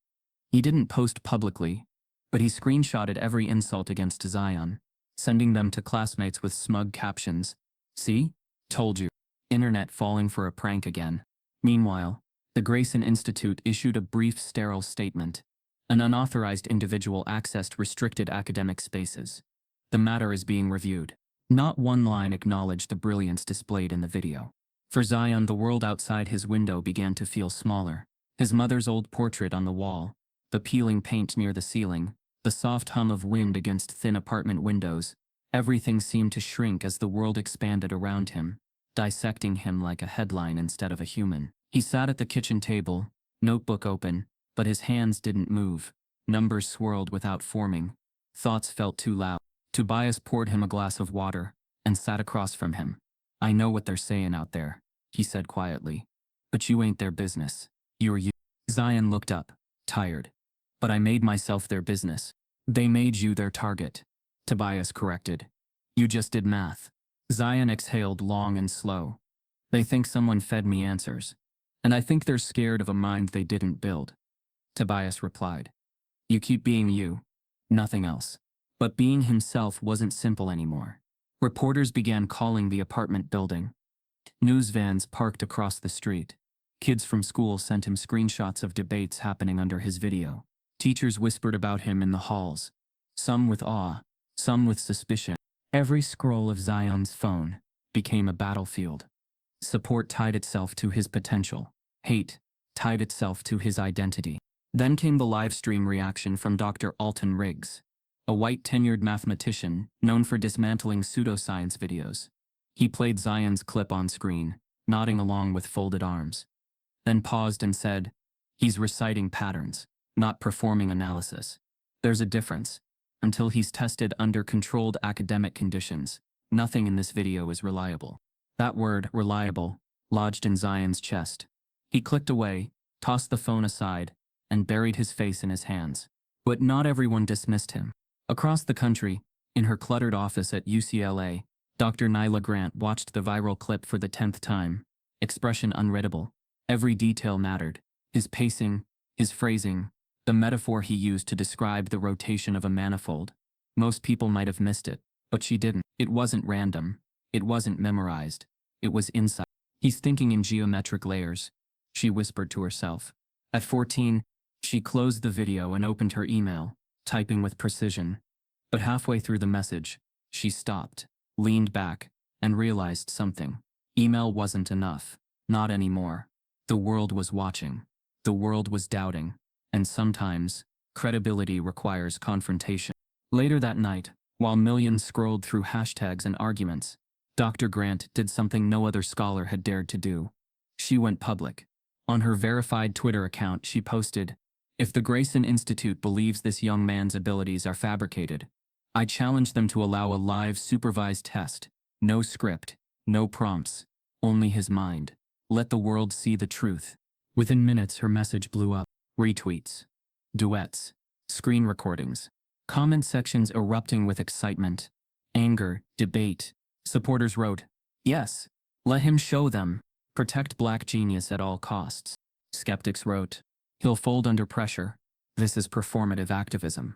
He didn't post publicly, but he screenshotted every insult against Zion, sending them to classmates with smug captions. See? Told you. Internet falling for a prank again. Meanwhile, the Grayson Institute issued a brief sterile statement. An unauthorized individual accessed restricted academic spaces. The matter is being reviewed. Not one line acknowledged the brilliance displayed in the video. For Zion, the world outside his window began to feel smaller. His mother's old portrait on the wall, the peeling paint near the ceiling, the soft hum of wind against thin apartment windows, everything seemed to shrink as the world expanded around him, dissecting him like a headline instead of a human. He sat at the kitchen table, notebook open, but his hands didn't move. Numbers swirled without forming. Thoughts felt too loud. Tobias poured him a glass of water and sat across from him. "I know what they're saying out there," he said quietly. "But you ain't their business. You're you." Zion looked up, tired. But I made myself their business. They made you their target. Tobias corrected. You just did math. Zion exhaled long and slow. They think someone fed me answers. And I think they're scared of a mind they didn't build. Tobias replied. You keep being you. Nothing else. But being himself wasn't simple anymore. Reporters began calling the apartment building. News vans parked across the street. Kids from school sent him screenshots of debates happening under his video. Teachers whispered about him in the halls. Some with awe, some with suspicion. Every scroll of Zion's phone became a battlefield. Support tied itself to his potential. Hate tied itself to his identity. Then came the live stream reaction from Dr. Alton Riggs, a white tenured mathematician known for dismantling pseudoscience videos. He played Zion's clip on screen, nodding along with folded arms. Then paused and said, he's reciting patterns, not performing analysis. There's a difference. Until he's tested under controlled academic conditions, nothing in this video is reliable. That word, reliable, lodged in Zion's chest. He clicked away, tossed the phone aside, and buried his face in his hands. But not everyone dismissed him. Across the country, in her cluttered office at UCLA, Dr. Nyla Grant watched the viral clip for the 10th time. Expression unreadable. Every detail mattered. His pacing, his phrasing, the metaphor he used to describe the rotation of a manifold. Most people might have missed it, but she didn't. It wasn't random. It wasn't memorized. It was insight. He's thinking in geometric layers, she whispered to herself. At 14, she closed the video and opened her email, typing with precision. But halfway through the message, she stopped, leaned back, and realized something. Email wasn't enough. Not anymore. The world was watching. The world was doubting. And sometimes, credibility requires confrontation. Later that night, while millions scrolled through hashtags and arguments, Dr. Grant did something no other scholar had dared to do. She went public. On her verified Twitter account, she posted, if the Grayson Institute believes this young man's abilities are fabricated, I challenge them to allow a live supervised test. No script, no prompts, only his mind. Let the world see the truth. Within minutes, her message blew up. Retweets, duets, screen recordings, comment sections erupting with excitement, anger, debate. Supporters wrote, yes, let him show them. Protect black genius at all costs. Skeptics wrote, he'll fold under pressure. This is performative activism.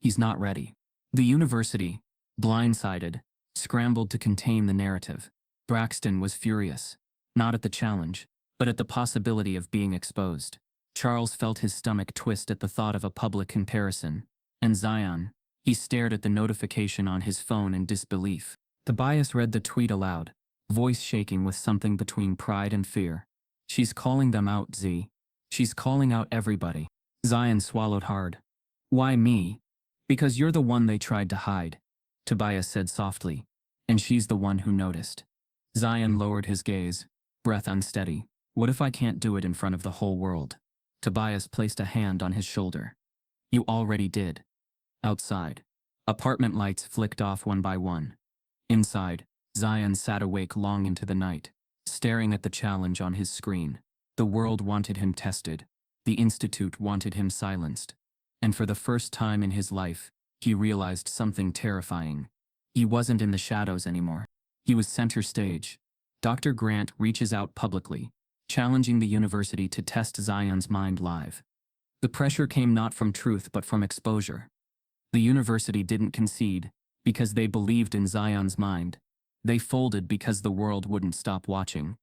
He's not ready. The university, blindsided, scrambled to contain the narrative. Braxton was furious, not at the challenge, but at the possibility of being exposed. Charles felt his stomach twist at the thought of a public comparison. And Zion, he stared at the notification on his phone in disbelief. Tobias read the tweet aloud, voice shaking with something between pride and fear. She's calling them out, Z. She's calling out everybody. Zion swallowed hard. Why me? Because you're the one they tried to hide, Tobias said softly. And she's the one who noticed. Zion lowered his gaze, breath unsteady. What if I can't do it in front of the whole world? Tobias placed a hand on his shoulder. You already did. Outside, apartment lights flicked off one by one. Inside, Zion sat awake long into the night, staring at the challenge on his screen. The world wanted him tested. The institute wanted him silenced. And for the first time in his life, he realized something terrifying. He wasn't in the shadows anymore. He was center stage. Dr. Grant reaches out publicly, challenging the university to test Zion's mind live. The pressure came not from truth but from exposure. The university didn't concede because they believed in Zion's mind. They folded because the world wouldn't stop watching.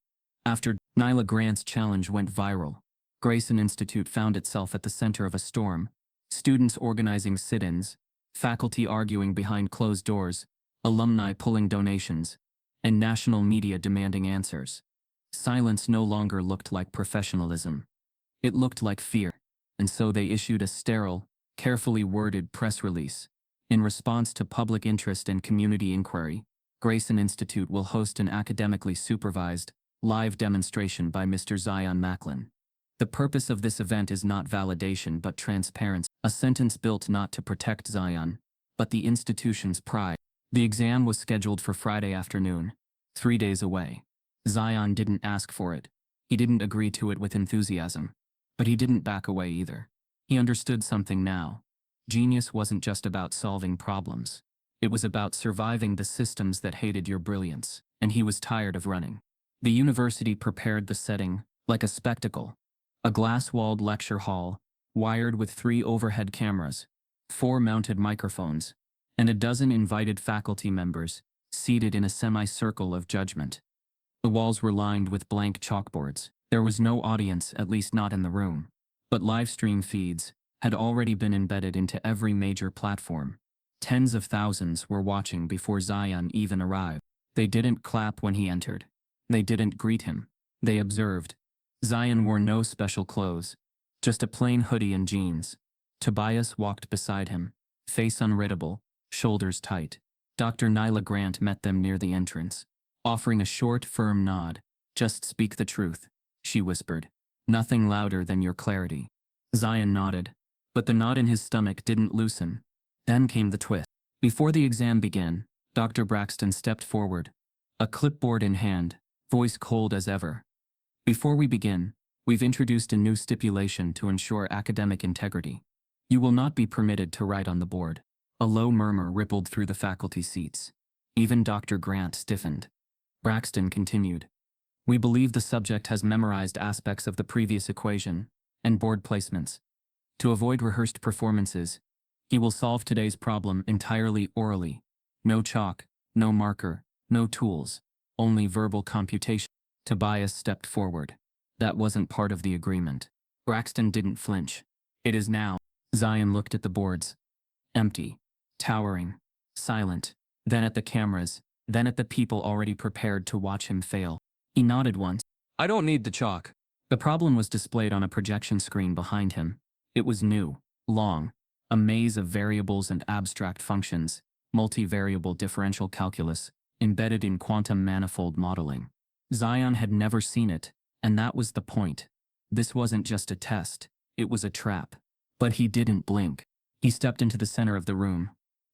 After Nyla Grant's challenge went viral, Grayson Institute found itself at the center of a storm. Students organizing sit-ins, faculty arguing behind closed doors, alumni pulling donations, and national media demanding answers. Silence no longer looked like professionalism. It looked like fear, and so they issued a sterile, carefully worded press release. In response to public interest and community inquiry, Grayson Institute will host an academically supervised, live demonstration by Mr. Zion Macklin. The purpose of this event is not validation but transparency, a sentence built not to protect Zion, but the institution's pride. The exam was scheduled for Friday afternoon, 3 days away. Zion didn't ask for it. He didn't agree to it with enthusiasm. But he didn't back away either. He understood something now. Genius wasn't just about solving problems. It was about surviving the systems that hated your brilliance, and he was tired of running. The university prepared the setting like a spectacle. A glass-walled lecture hall, wired with 3 overhead cameras, 4 mounted microphones, and a dozen invited faculty members, seated in a semicircle of judgment. The walls were lined with blank chalkboards. There was no audience, at least not in the room. But live stream feeds had already been embedded into every major platform. Tens of thousands were watching before Zion even arrived. They didn't clap when he entered. They didn't greet him. They observed. Zion wore no special clothes, just a plain hoodie and jeans. Tobias walked beside him, face unreadable, shoulders tight. Dr. Nyla Grant met them near the entrance, offering a short, firm nod. "Just speak the truth," she whispered. "Nothing louder than your clarity." Zion nodded, but the knot in his stomach didn't loosen. Then came the twist. Before the exam began, Dr. Braxton stepped forward, a clipboard in hand, voice cold as ever. "Before we begin, we've introduced a new stipulation to ensure academic integrity. You will not be permitted to write on the board." A low murmur rippled through the faculty seats. Even Dr. Grant stiffened. Braxton continued. "We believe the subject has memorized aspects of the previous equation and board placements. To avoid rehearsed performances, he will solve today's problem entirely orally. No chalk, no marker, no tools, only verbal computation." Tobias stepped forward. "That wasn't part of the agreement." Braxton didn't flinch. "It is now." Zion looked at the boards. Empty, towering, silent, then at the cameras, then at the people already prepared to watch him fail. He nodded once. "I don't need the chalk." The problem was displayed on a projection screen behind him. It was new, long, a maze of variables and abstract functions, multivariable differential calculus, embedded in quantum manifold modeling. Zion had never seen it, and that was the point. This wasn't just a test, it was a trap. But he didn't blink. He stepped into the center of the room.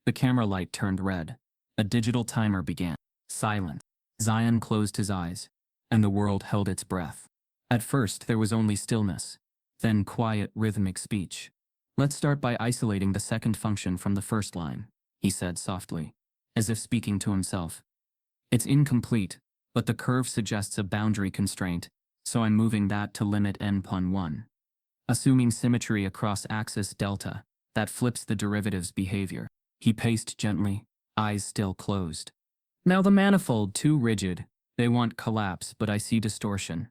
The camera light turned red. A digital timer began. Silence. Zion closed his eyes, and the world held its breath. At first there was only stillness, then quiet rhythmic speech. "Let's start by isolating the second function from the first line," he said softly, as if speaking to himself. "It's incomplete, but the curve suggests a boundary constraint, so I'm moving that to limit n/1. Assuming symmetry across axis delta, that flips the derivative's behavior." He paced gently, eyes still closed. "Now the manifold, too rigid. They want collapse, but I see distortion.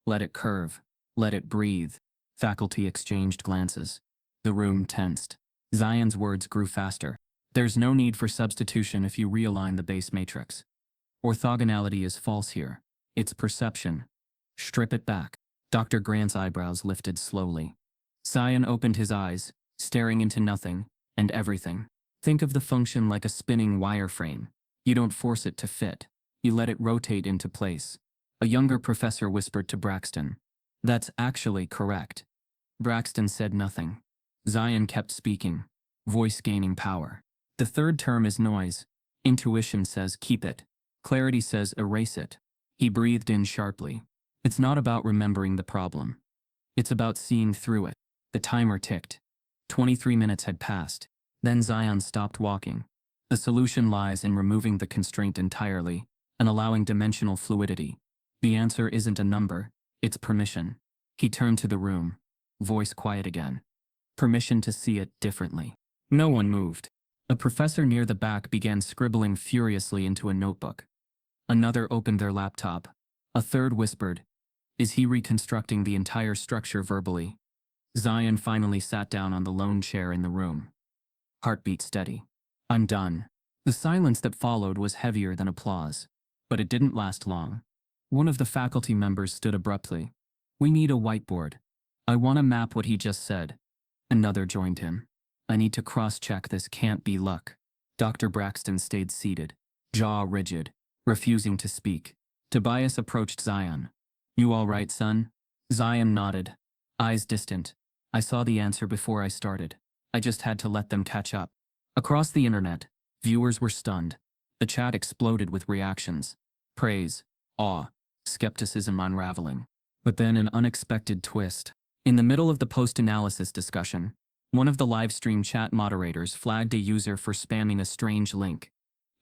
Let it curve. Let it breathe." Faculty exchanged glances. The room tensed. Zion's words grew faster. "There's no need for substitution if you realign the base matrix. Orthogonality is false here. It's perception. Strip it back." Dr. Grant's eyebrows lifted slowly. Zion opened his eyes, staring into nothing and everything. "Think of the function like a spinning wireframe. You don't force it to fit. You let it rotate into place." A younger professor whispered to Braxton. "That's actually correct." Braxton said nothing. Zion kept speaking, voice gaining power. "The third term is noise. Intuition says keep it. Clarity says erase it." He breathed in sharply. "It's not about remembering the problem. It's about seeing through it." The timer ticked. 23 minutes had passed. Then Zion stopped walking. "The solution lies in removing the constraint entirely and allowing dimensional fluidity. The answer isn't a number, it's permission." He turned to the room, voice quiet again. "Permission to see it differently." No one moved. A professor near the back began scribbling furiously into a notebook. Another opened their laptop. A third whispered, "Is he reconstructing the entire structure verbally?" Zion finally sat down on the lone chair in the room. Heartbeat steady. "I'm done." The silence that followed was heavier than applause. But it didn't last long. One of the faculty members stood abruptly. "We need a whiteboard. I want to map what he just said." Another joined him. "I need to cross-check this, can't be luck." Dr. Braxton stayed seated, jaw rigid, refusing to speak. Tobias approached Zion. "You all right, son?" Zion nodded, eyes distant. "I saw the answer before I started. I just had to let them catch up." Across the internet, viewers were stunned. The chat exploded with reactions. Praise, awe, skepticism unraveling. But then an unexpected twist. In the middle of the post-analysis discussion, one of the livestream chat moderators flagged a user for spamming a strange link.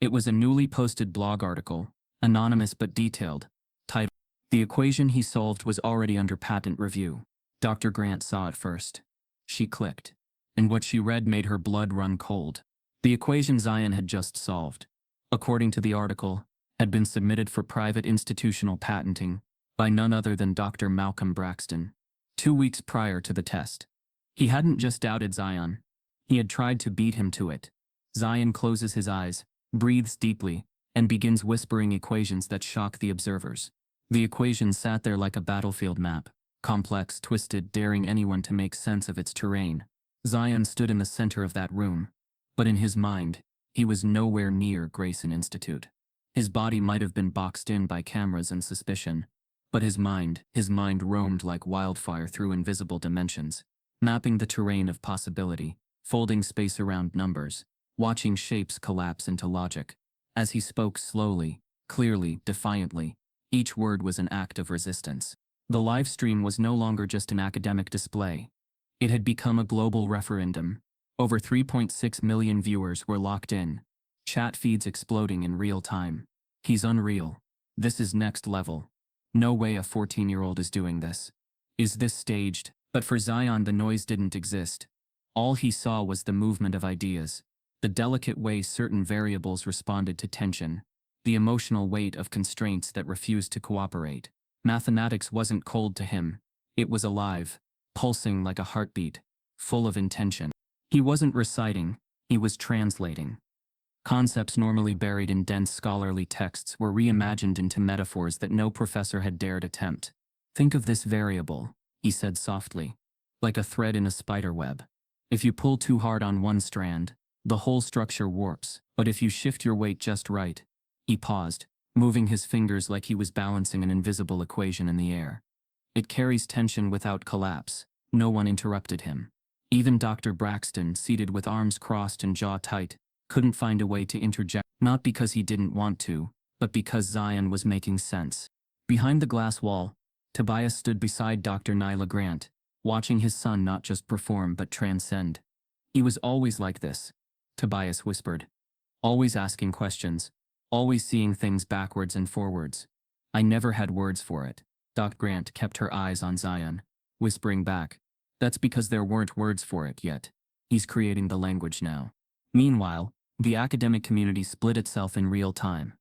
It was a newly posted blog article, anonymous but detailed, titled, "The equation he solved was already under patent review." Dr. Grant saw it first. She clicked, and what she read made her blood run cold. The equation Zion had just solved, according to the article, had been submitted for private institutional patenting by none other than Dr. Malcolm Braxton, 2 weeks prior to the test. He hadn't just doubted Zion. He had tried to beat him to it. Zion closes his eyes, breathes deeply, and begins whispering equations that shock the observers. The equation sat there like a battlefield map, complex, twisted, daring anyone to make sense of its terrain. Zion stood in the center of that room, but in his mind, he was nowhere near Grayson Institute. His body might have been boxed in by cameras and suspicion, but his mind roamed like wildfire through invisible dimensions, mapping the terrain of possibility, folding space around numbers, watching shapes collapse into logic. As he spoke slowly, clearly, defiantly, each word was an act of resistance. The live stream was no longer just an academic display. It had become a global referendum. Over 3.6 million viewers were locked in, chat feeds exploding in real time. "He's unreal. This is next level. No way a 14-year-old is doing this. Is this staged?" But for Zion, the noise didn't exist. All he saw was the movement of ideas, the delicate way certain variables responded to tension, the emotional weight of constraints that refused to cooperate. Mathematics wasn't cold to him. It was alive, pulsing like a heartbeat, full of intention. He wasn't reciting, he was translating. Concepts normally buried in dense scholarly texts were reimagined into metaphors that no professor had dared attempt. "Think of this variable," he said softly, "like a thread in a spider web. If you pull too hard on one strand, the whole structure warps, but if you shift your weight just right." He paused, moving his fingers like he was balancing an invisible equation in the air. "It carries tension without collapse." No one interrupted him. Even Dr. Braxton, seated with arms crossed and jaw tight, couldn't find a way to interject, not because he didn't want to, but because Zion was making sense. Behind the glass wall, Tobias stood beside Dr. Nyla Grant, watching his son not just perform but transcend. "He was always like this," Tobias whispered. "Always asking questions, always seeing things backwards and forwards. I never had words for it." Dr. Grant kept her eyes on Zion, whispering back, "That's because there weren't words for it yet. He's creating the language now." Meanwhile, the academic community split itself in real time.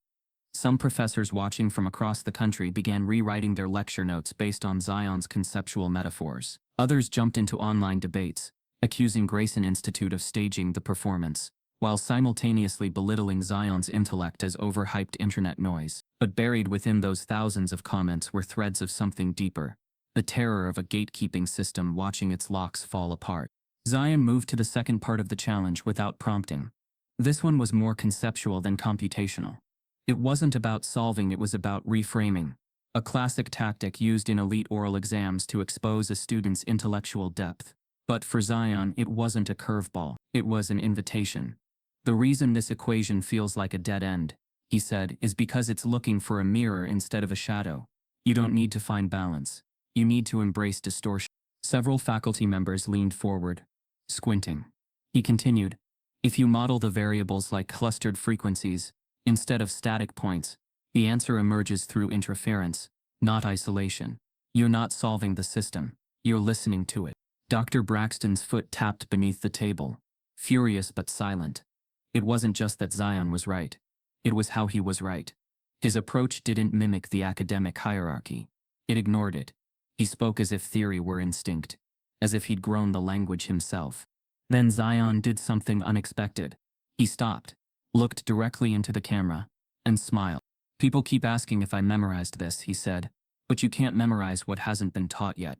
Some professors watching from across the country began rewriting their lecture notes based on Zion's conceptual metaphors. Others jumped into online debates, accusing Grayson Institute of staging the performance, while simultaneously belittling Zion's intellect as overhyped internet noise. But buried within those thousands of comments were threads of something deeper, the terror of a gatekeeping system watching its locks fall apart. Zion moved to the second part of the challenge without prompting. This one was more conceptual than computational. It wasn't about solving, it was about reframing, a classic tactic used in elite oral exams to expose a student's intellectual depth. But for Zion, it wasn't a curveball, it was an invitation. "The reason this equation feels like a dead end," he said, "is because it's looking for a mirror instead of a shadow. You don't need to find balance. You need to embrace distortion." Several faculty members leaned forward, squinting. He continued, "If you model the variables like clustered frequencies, instead of static points, the answer emerges through interference, not isolation. You're not solving the system, you're listening to it." Dr. Braxton's foot tapped beneath the table, furious but silent. It wasn't just that Zion was right. It was how he was right. His approach didn't mimic the academic hierarchy. It ignored it. He spoke as if theory were instinct, as if he'd grown the language himself. Then Zion did something unexpected. He stopped, looked directly into the camera, and smiled. "People keep asking if I memorized this," he said, "but you can't memorize what hasn't been taught yet.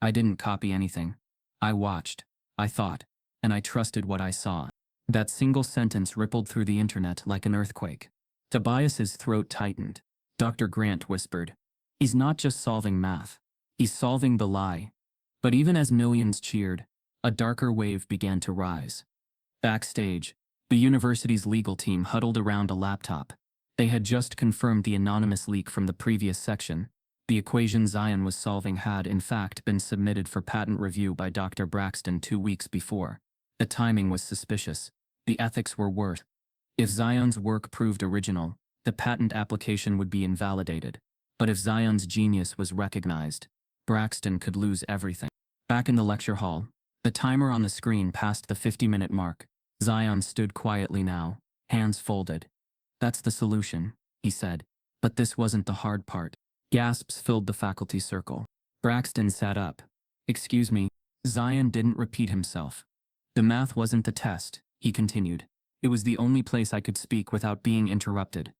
I didn't copy anything. I watched, I thought, and I trusted what I saw." That single sentence rippled through the internet like an earthquake. Tobias's throat tightened. Dr. Grant whispered, "He's not just solving math. He's solving the lie." But even as millions cheered, a darker wave began to rise. Backstage, the university's legal team huddled around a laptop. They had just confirmed the anonymous leak from the previous section. The equation Zion was solving had, in fact, been submitted for patent review by Dr. Braxton 2 weeks before. The timing was suspicious. The ethics were worse. If Zion's work proved original, the patent application would be invalidated. But if Zion's genius was recognized, Braxton could lose everything. Back in the lecture hall, the timer on the screen passed the 50-minute mark. Zion stood quietly now, hands folded. "That's the solution," he said. But this wasn't the hard part. Gasps filled the faculty circle. Braxton sat up. "Excuse me." Zion didn't repeat himself. "The math wasn't the test," he continued. "It was the only place I could speak without being interrupted.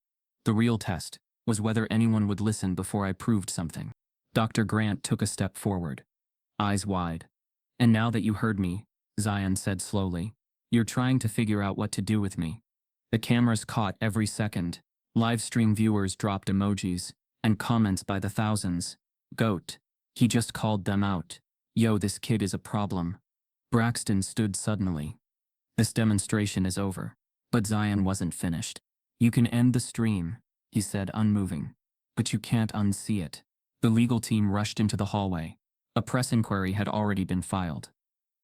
The real test was whether anyone would listen before I proved something." Dr. Grant took a step forward, eyes wide. "And now that you heard me," Zion said slowly, "you're trying to figure out what to do with me." The cameras caught every second. Live stream viewers dropped emojis, and comments by the thousands. "Goat." He just called them out. "Yo, this kid is a problem." Braxton stood suddenly. "This demonstration is over." But Zion wasn't finished. "You can end the stream," he said, unmoving. "But you can't unsee it." The legal team rushed into the hallway. A press inquiry had already been filed.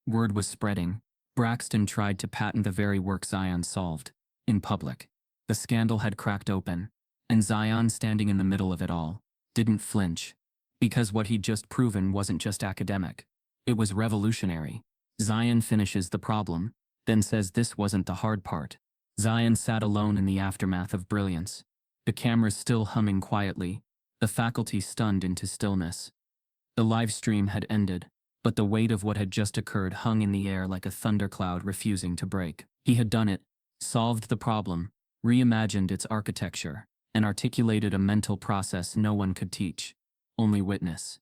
Word was spreading. Braxton tried to patent the very work Zion solved. In public. The scandal had cracked open. And Zion, standing in the middle of it all, didn't flinch. Because what he'd just proven wasn't just academic. It was revolutionary. Zion finishes the problem, then says this wasn't the hard part. Zion sat alone in the aftermath of brilliance. The cameras still humming quietly, the faculty stunned into stillness. The live stream had ended, but the weight of what had just occurred hung in the air like a thundercloud refusing to break. He had done it, solved the problem, reimagined its architecture, and articulated a mental process no one could teach, only witness.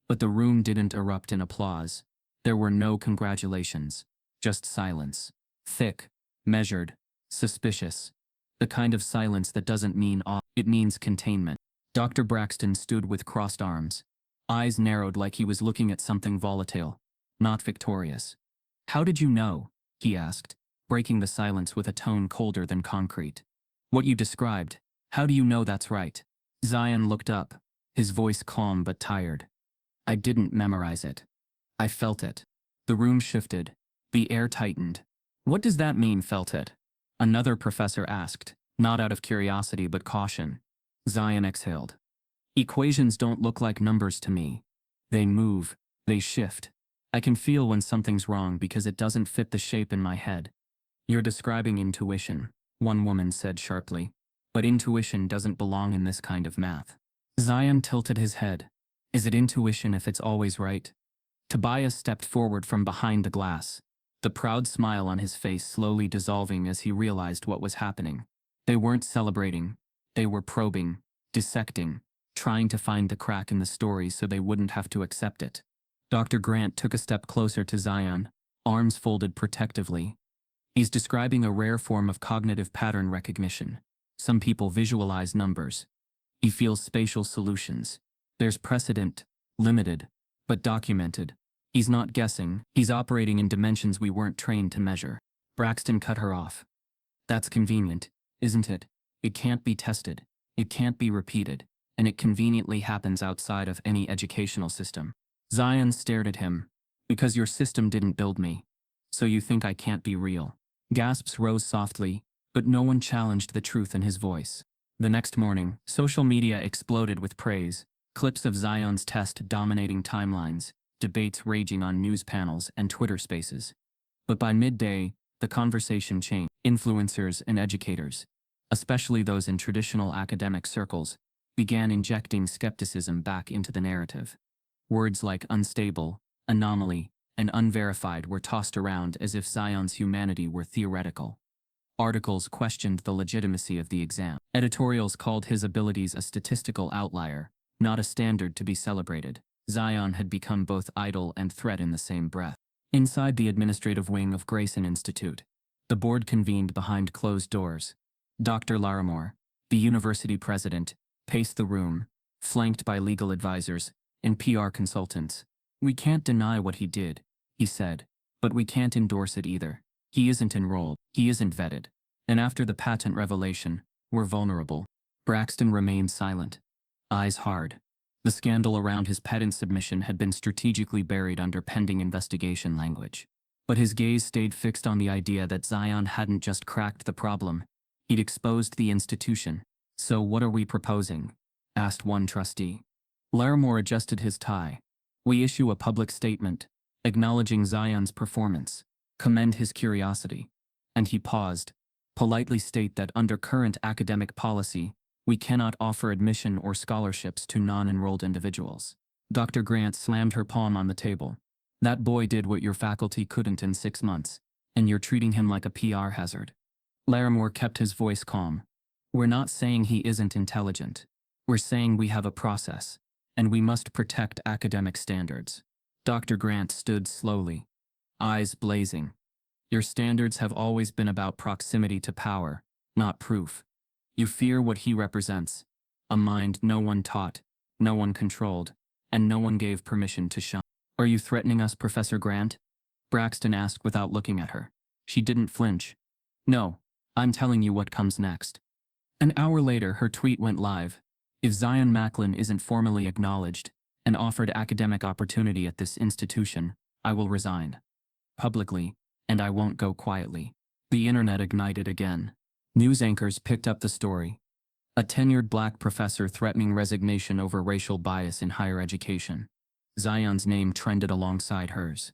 But the room didn't erupt in applause. There were no congratulations, just silence. Thick, measured, suspicious. The kind of silence that doesn't mean awe, it means containment. Dr. Braxton stood with crossed arms, eyes narrowed like he was looking at something volatile, not victorious. "How did you know?" he asked, breaking the silence with a tone colder than concrete. "What you described. How do you know that's right?" Zion looked up, his voice calm but tired. "I didn't memorize it. I felt it." The room shifted. The air tightened. "What does that mean, felt it?" another professor asked, not out of curiosity but caution. Zion exhaled. "Equations don't look like numbers to me. They move, they shift. I can feel when something's wrong because it doesn't fit the shape in my head." "You're describing intuition," one woman said sharply. "But intuition doesn't belong in this kind of math." Zion tilted his head. "Is it intuition if it's always right?" Tobias stepped forward from behind the glass, the proud smile on his face slowly dissolving as he realized what was happening. They weren't celebrating. They were probing, dissecting, trying to find the crack in the story so they wouldn't have to accept it. Dr. Grant took a step closer to Zion, arms folded protectively. "He's describing a rare form of cognitive pattern recognition. Some people visualize numbers. He feels spatial solutions. There's precedent, limited, but documented. He's not guessing, he's operating in dimensions we weren't trained to measure." Braxton cut her off. "That's convenient, isn't it? It can't be tested, it can't be repeated, and it conveniently happens outside of any educational system." Zion stared at him. "Because your system didn't build me. So you think I can't be real." Gasps rose softly, but no one challenged the truth in his voice. The next morning, social media exploded with praise, clips of Zion's test dominating timelines, debates raging on news panels and Twitter spaces. But by midday, the conversation changed. Influencers and educators, especially those in traditional academic circles, began injecting skepticism back into the narrative. Words like unstable, anomaly, and unverified were tossed around as if Zion's humanity were theoretical. Articles questioned the legitimacy of the exam. Editorials called his abilities a statistical outlier, not a standard to be celebrated. Zion had become both idol and threat in the same breath. Inside the administrative wing of Grayson Institute, the board convened behind closed doors. Dr. Larimore, the university president, paced the room, flanked by legal advisors and PR consultants. "We can't deny what he did," he said, "but we can't endorse it either. He isn't enrolled, he isn't vetted. And after the patent revelation, we're vulnerable." Braxton remained silent, eyes hard. The scandal around his patent submission had been strategically buried under pending investigation language. But his gaze stayed fixed on the idea that Zion hadn't just cracked the problem, he'd exposed the institution. "So what are we proposing?" asked one trustee. Larimore adjusted his tie. "We issue a public statement, acknowledging Zion's performance, commend his curiosity," and he paused, "politely state that under current academic policy, we cannot offer admission or scholarships to non-enrolled individuals." Dr. Grant slammed her palm on the table. "That boy did what your faculty couldn't in 6 months, and you're treating him like a PR hazard." Larimore kept his voice calm. "We're not saying he isn't intelligent. We're saying we have a process, and we must protect academic standards." Dr. Grant stood slowly, eyes blazing. "Your standards have always been about proximity to power, not proof. You fear what he represents, a mind no one taught, no one controlled, and no one gave permission to shine." "Are you threatening us, Professor Grant?" Braxton asked without looking at her. She didn't flinch. "No, I'm telling you what comes next." An hour later, her tweet went live. "If Zion Macklin isn't formally acknowledged and offered academic opportunity at this institution, I will resign. Publicly, and I won't go quietly." The internet ignited again. News anchors picked up the story. A tenured black professor threatening resignation over racial bias in higher education. Zion's name trended alongside hers.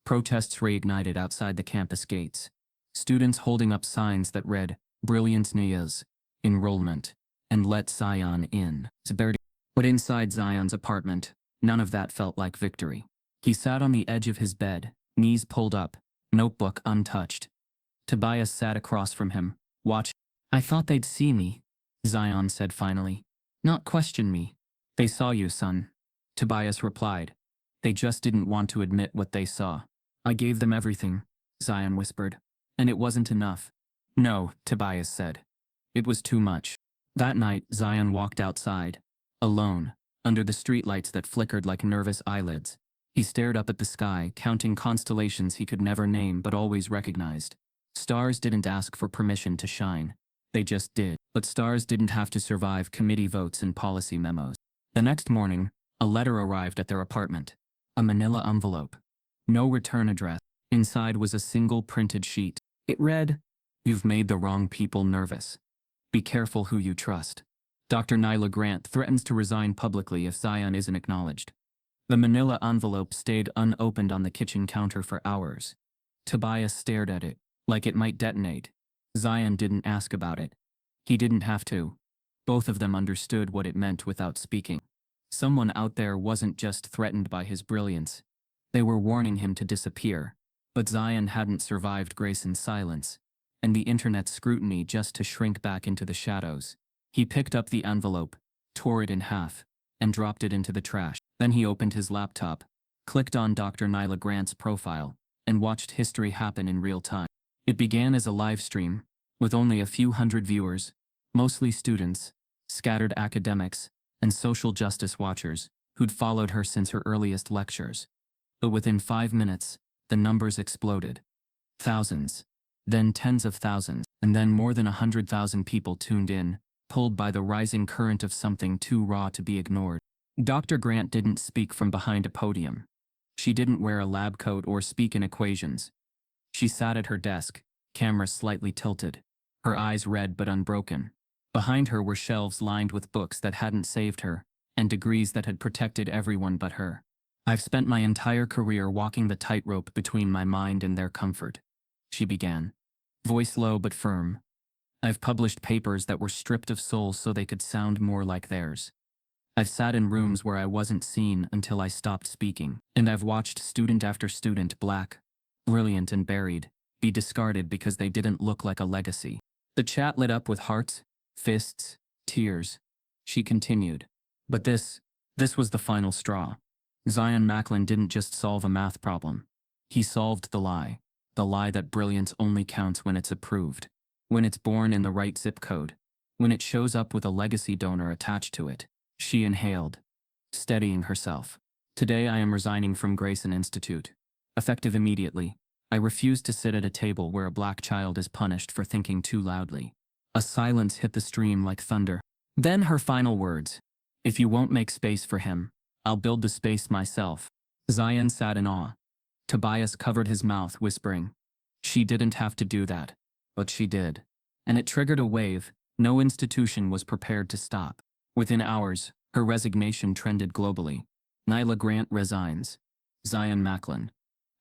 Protests reignited outside the campus gates. Students holding up signs that read, "Brilliance Nias, enrollment, and let Zion in." But inside Zion's apartment, none of that felt like victory. He sat on the edge of his bed, knees pulled up, notebook untouched. Tobias sat across from him, watching. "I thought they'd see me," Zion said finally. "Not question me." "They saw you, son," Tobias replied. "They just didn't want to admit what they saw." "I gave them everything," Zion whispered. "And it wasn't enough." "No," Tobias said. "It was too much." That night, Zion walked outside, alone, under the streetlights that flickered like nervous eyelids. He stared up at the sky, counting constellations he could never name but always recognized. Stars didn't ask for permission to shine. They just did. But stars didn't have to survive committee votes and policy memos. The next morning, a letter arrived at their apartment. A manila envelope. No return address. Inside was a single printed sheet. It read, "You've made the wrong people nervous. Be careful who you trust. Dr. Nyla Grant threatens to resign publicly if Zion isn't acknowledged." The manila envelope stayed unopened on the kitchen counter for hours. Tobias stared at it, like it might detonate. Zion didn't ask about it. He didn't have to. Both of them understood what it meant without speaking. Someone out there wasn't just threatened by his brilliance. They were warning him to disappear. But Zion hadn't survived Grayson's silence, and the internet's scrutiny just to shrink back into the shadows. He picked up the envelope, tore it in half, and dropped it into the trash. Then he opened his laptop, clicked on Dr. Nyla Grant's profile, and watched history happen in real time. It began as a live stream, with only a few hundred viewers, mostly students, scattered academics, and social justice watchers who'd followed her since her earliest lectures. But within 5 minutes, the numbers exploded. Thousands, then tens of thousands, and then more than 100,000 people tuned in, pulled by the rising current of something too raw to be ignored. Dr. Grant didn't speak from behind a podium. She didn't wear a lab coat or speak in equations. She sat at her desk, camera slightly tilted, her eyes red but unbroken. Behind her were shelves lined with books that hadn't saved her, and degrees that had protected everyone but her. "I've spent my entire career walking the tightrope between my mind and their comfort," she began, voice low but firm. "I've published papers that were stripped of soul so they could sound more like theirs. I've sat in rooms where I wasn't seen until I stopped speaking, and I've watched student after student, black, brilliant and buried, be discarded because they didn't look like a legacy." The chat lit up with hearts, fists, tears. She continued. "But this was the final straw. Zion Macklin didn't just solve a math problem. He solved the lie that brilliance only counts when it's approved, when it's born in the right zip code, when it shows up with a legacy donor attached to it." She inhaled, steadying herself. "Today I am resigning from Grayson Institute. Effective immediately. I refuse to sit at a table where a black child is punished for thinking too loudly." A silence hit the stream like thunder. Then her final words. If you won't make space for him, I'll build the space myself. Zion sat in awe. Tobias covered his mouth, whispering, "She didn't have to do that." But she did. And it triggered a wave no institution was prepared to stop. Within hours, her resignation trended globally. Nyla Grant resigns. Zion Macklin.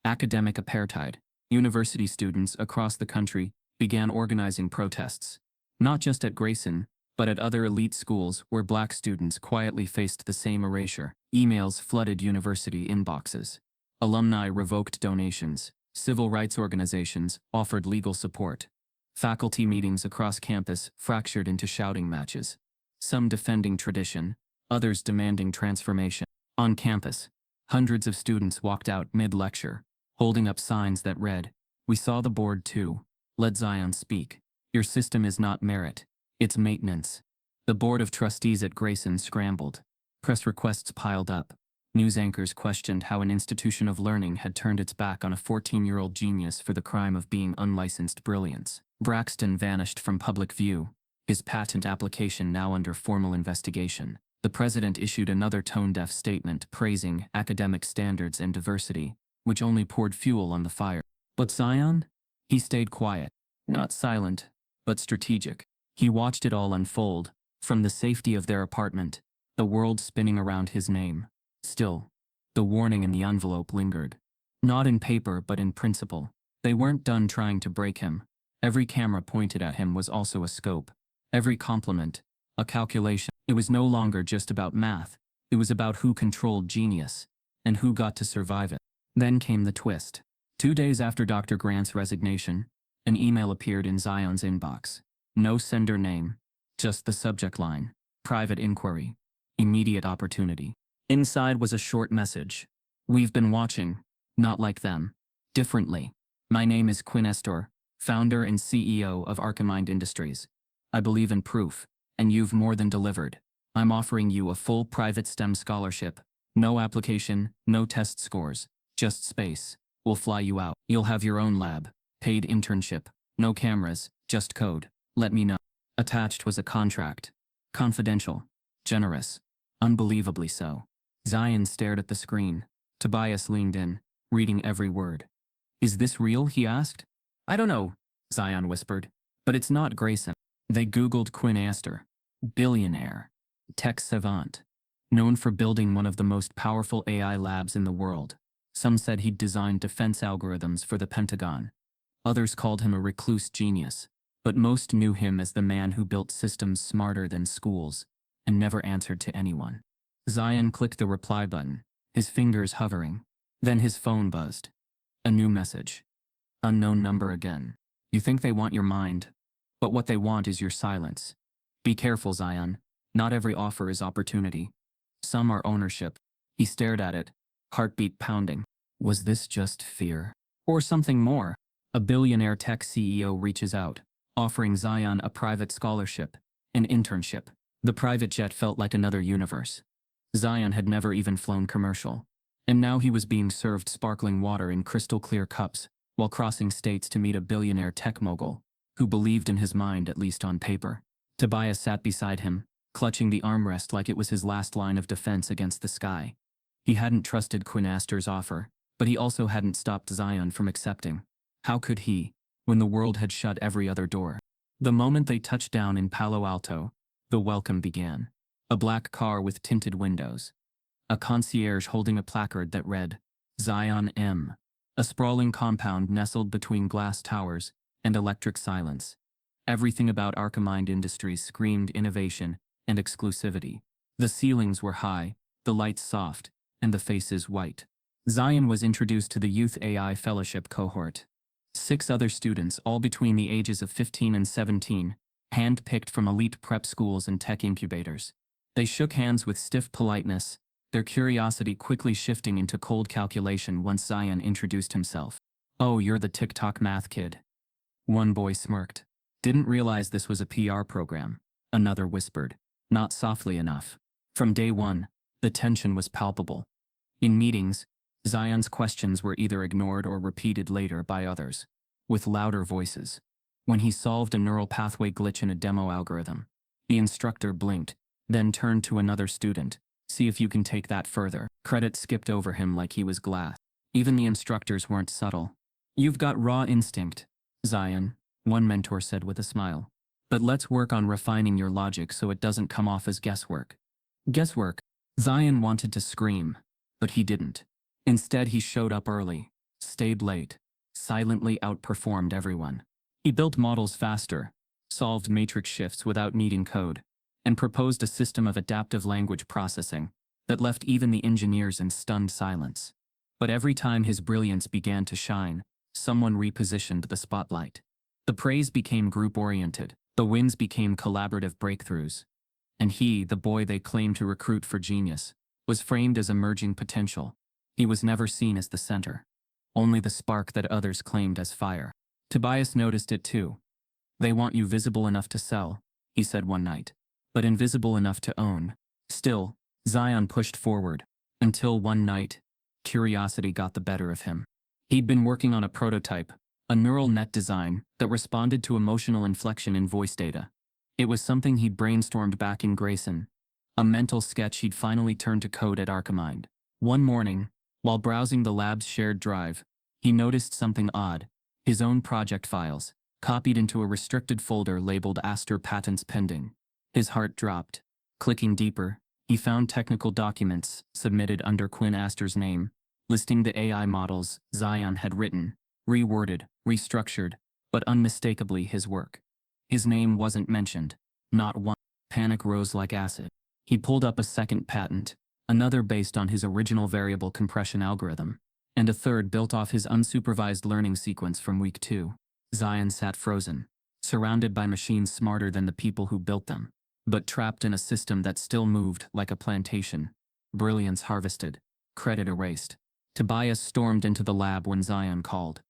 Academic apartheid. University students across the country began organizing protests. Not just at Grayson, but at other elite schools where black students quietly faced the same erasure. Emails flooded university inboxes. Alumni revoked donations. Civil rights organizations offered legal support. Faculty meetings across campus fractured into shouting matches. Some defending tradition, others demanding transformation. On campus, hundreds of students walked out mid-lecture, holding up signs that read, "We saw the board too. Let Zion speak. Your system is not merit, it's maintenance." The board of trustees at Grayson scrambled. Press requests piled up. News anchors questioned how an institution of learning had turned its back on a 14-year-old genius for the crime of being unlicensed brilliance. Braxton vanished from public view, his patent application now under formal investigation. The president issued another tone-deaf statement praising academic standards and diversity, which only poured fuel on the fire. But Zion? He stayed quiet, not silent, but strategic. He watched it all unfold, from the safety of their apartment, the world spinning around his name. Still, the warning in the envelope lingered. Not in paper, but in principle. They weren't done trying to break him. Every camera pointed at him was also a scope. Every compliment, a calculation. It was no longer just about math. It was about who controlled genius, and who got to survive it. Then came the twist. 2 days after Dr. Grant's resignation, an email appeared in Zion's inbox. No sender name, just the subject line. Private inquiry. Immediate opportunity. Inside was a short message. "We've been watching. Not like them. Differently. My name is Quinn Estor, founder and CEO of Archimind Industries. I believe in proof, and you've more than delivered. I'm offering you a full private STEM scholarship. No application, no test scores, just space. We'll fly you out. You'll have your own lab, paid internship, no cameras, just code. Let me know." Attached was a contract. Confidential. Generous. Unbelievably so. Zion stared at the screen. Tobias leaned in, reading every word. "Is this real?" he asked. "I don't know," Zion whispered. "But it's not Grayson." They Googled Quinn Astor. Billionaire. Tech savant. Known for building one of the most powerful AI labs in the world. Some said he'd designed defense algorithms for the Pentagon. Others called him a recluse genius. But most knew him as the man who built systems smarter than schools, and never answered to anyone. Zion clicked the reply button, his fingers hovering. Then his phone buzzed. A new message. Unknown number again. "You think they want your mind, but what they want is your silence. Be careful, Zion. Not every offer is opportunity. Some are ownership." He stared at it, heartbeat pounding. Was this just fear? Or something more? A billionaire tech CEO reaches out, offering Zion a private scholarship, an internship. The private jet felt like another universe. Zion had never even flown commercial. And now he was being served sparkling water in crystal-clear cups, while crossing states to meet a billionaire tech mogul, who believed in his mind at least on paper. Tobias sat beside him, clutching the armrest like it was his last line of defense against the sky. He hadn't trusted Quinn Astor's offer, but he also hadn't stopped Zion from accepting. How could he, when the world had shut every other door? The moment they touched down in Palo Alto, the welcome began. A black car with tinted windows. A concierge holding a placard that read, Zion M. A sprawling compound nestled between glass towers and electric silence. Everything about Archimind Industries screamed innovation and exclusivity. The ceilings were high, the lights soft, and the faces white. Zion was introduced to the Youth AI Fellowship cohort. 6 other students, all between the ages of 15 and 17, hand-picked from elite prep schools and tech incubators. They shook hands with stiff politeness, their curiosity quickly shifting into cold calculation once Zion introduced himself. "Oh, you're the TikTok math kid." One boy smirked. "Didn't realize this was a PR program," another whispered, not softly enough. From day one, the tension was palpable. In meetings, Zion's questions were either ignored or repeated later by others, with louder voices. When he solved a neural pathway glitch in a demo algorithm, the instructor blinked, then turned to another student. See if you can take that further. Credit skipped over him like he was glass. Even the instructors weren't subtle. You've got raw instinct, Zion, one mentor said with a smile. But let's work on refining your logic so it doesn't come off as guesswork. Guesswork? Zion wanted to scream, but he didn't. Instead, he showed up early, stayed late, silently outperformed everyone. He built models faster, solved matrix shifts without needing code, and proposed a system of adaptive language processing that left even the engineers in stunned silence. But every time his brilliance began to shine, someone repositioned the spotlight. The praise became group-oriented, the wins became collaborative breakthroughs. And he, the boy they claimed to recruit for genius, was framed as emerging potential. He was never seen as the center, only the spark that others claimed as fire. Tobias noticed it too. They want you visible enough to sell, he said one night, but invisible enough to own. Still, Zion pushed forward, until one night, curiosity got the better of him. He'd been working on a prototype, a neural net design that responded to emotional inflection in voice data. It was something he'd brainstormed back in Grayson, a mental sketch he'd finally turned to code at Archimind. One morning, while browsing the lab's shared drive, he noticed something odd. His own project files, copied into a restricted folder labeled Astor Patents Pending. His heart dropped. Clicking deeper, he found technical documents submitted under Quinn Astor's name, listing the AI models Zion had written, reworded, restructured, but unmistakably his work. His name wasn't mentioned, not one. Panic rose like acid. He pulled up a second patent, another based on his original variable compression algorithm, and a third built off his unsupervised learning sequence from week 2. Zion sat frozen, surrounded by machines smarter than the people who built them, but trapped in a system that still moved like a plantation. Brilliance harvested, credit erased. Tobias stormed into the lab when Zion called.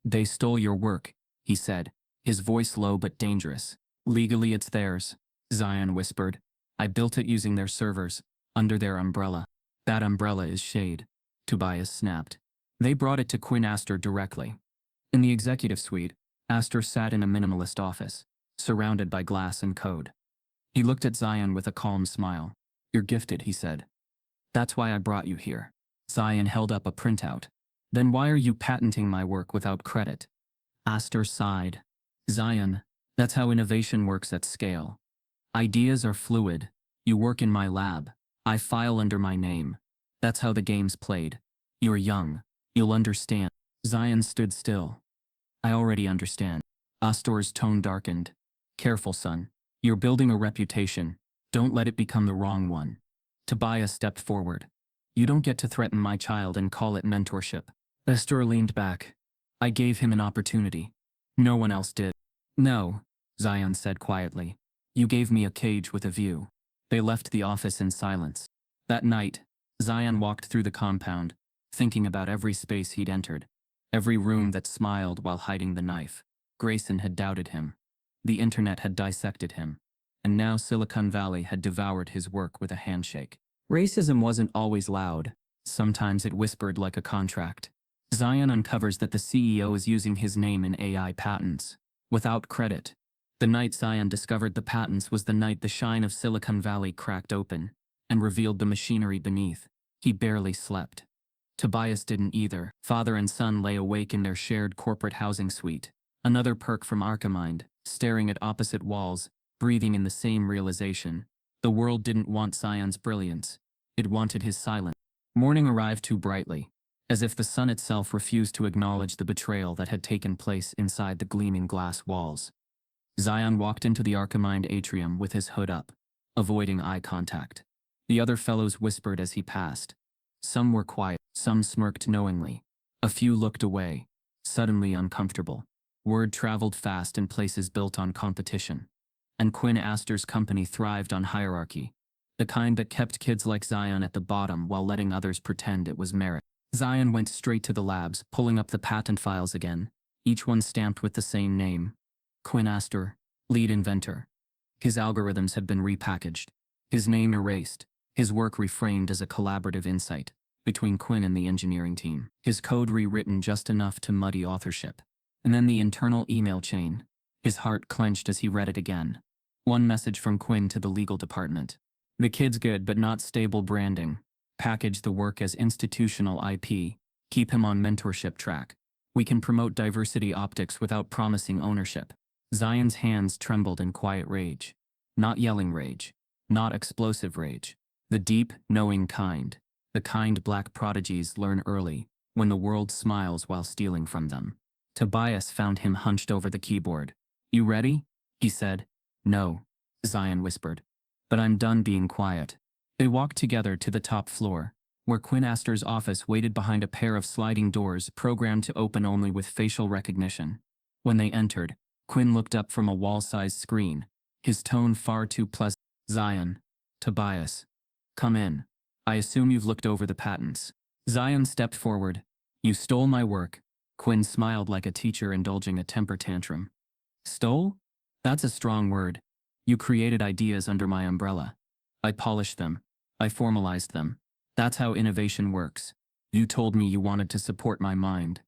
"They stole your work," he said, his voice low but dangerous. "Legally it's theirs," Zion whispered. "I built it using their servers, under their umbrella." "That umbrella is shade," Tobias snapped. "They brought it to Quinn Astor directly." In the executive suite, Astor sat in a minimalist office, surrounded by glass and code. He looked at Zion with a calm smile. "You're gifted," he said. "That's why I brought you here." Zion held up a printout. "Then why are you patenting my work without credit?" Astor sighed. "Zion, that's how innovation works at scale. Ideas are fluid. You work in my lab. I file under my name. That's how the game's played. You're young. You'll understand." Zion stood still. "I already understand." Astor's tone darkened. "Careful, son. You're building a reputation. Don't let it become the wrong one." Tobias stepped forward. "You don't get to threaten my child and call it mentorship." Astor leaned back. "I gave him an opportunity. No one else did." "No," Zion said quietly. "You gave me a cage with a view." They left the office in silence. That night, Zion walked through the compound, thinking about every space he'd entered, every room that smiled while hiding the knife. Grayson had doubted him. The internet had dissected him. And now Silicon Valley had devoured his work with a handshake. Racism wasn't always loud. Sometimes it whispered like a contract. Zion uncovers that the CEO is using his name in AI patents, without credit. The night Zion discovered the patents was the night the shine of Silicon Valley cracked open and revealed the machinery beneath. He barely slept. Tobias didn't either. Father and son lay awake in their shared corporate housing suite, another perk from Archimind, staring at opposite walls, breathing in the same realization. The world didn't want Zion's brilliance. It wanted his silence. Morning arrived too brightly, as if the sun itself refused to acknowledge the betrayal that had taken place inside the gleaming glass walls. Zion walked into the Archimind atrium with his hood up, avoiding eye contact. The other fellows whispered as he passed. Some were quiet, some smirked knowingly. A few looked away, suddenly uncomfortable. Word traveled fast in places built on competition. And Quinn Astor's company thrived on hierarchy, the kind that kept kids like Zion at the bottom while letting others pretend it was merit. Zion went straight to the labs, pulling up the patent files again, each one stamped with the same name. Quinn Astor, lead inventor. His algorithms had been repackaged, his name erased, his work reframed as a collaborative insight between Quinn and the engineering team. His code rewritten just enough to muddy authorship. And then the internal email chain. His heart clenched as he read it again. One message from Quinn to the legal department. The kid's good but not stable branding. Package the work as institutional IP. Keep him on mentorship track. We can promote diversity optics without promising ownership. Zion's hands trembled in quiet rage. Not yelling rage. Not explosive rage. The deep, knowing kind. The kind black prodigies learn early, when the world smiles while stealing from them. Tobias found him hunched over the keyboard. You ready? He said. No, Zion whispered. But I'm done being quiet. They walked together to the top floor, where Quinn Astor's office waited behind a pair of sliding doors programmed to open only with facial recognition. When they entered, Quinn looked up from a wall-sized screen, his tone far too pleasant. Zion. Tobias. Come in. I assume you've looked over the patents. Zion stepped forward. You stole my work. Quinn smiled like a teacher indulging a temper tantrum. Stole? That's a strong word. You created ideas under my umbrella. I polished them. I formalized them. That's how innovation works. You told me you wanted to support my mind.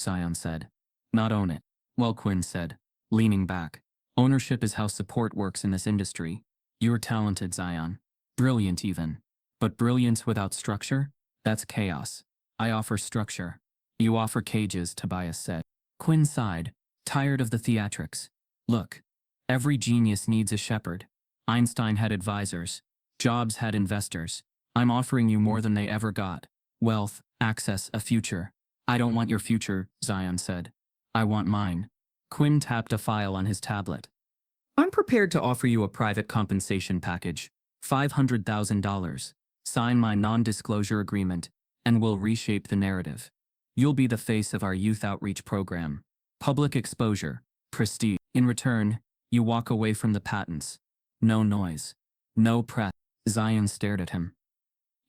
Zion said. Not own it. Well, Quinn said, leaning back. Ownership is how support works in this industry. You're talented, Zion. Brilliant even. But brilliance without structure? That's chaos. I offer structure. You offer cages, Tobias said. Quinn sighed, tired of the theatrics. Look. Every genius needs a shepherd. Einstein had advisors. Jobs had investors. I'm offering you more than they ever got. Wealth, access, a future. I don't want your future, Zion said. I want mine. Quinn tapped a file on his tablet. I'm prepared to offer you a private compensation package. $500,000. Sign my non-disclosure agreement, and we'll reshape the narrative. You'll be the face of our youth outreach program. Public exposure. Prestige. In return, you walk away from the patents. No noise. No press. Zion stared at him.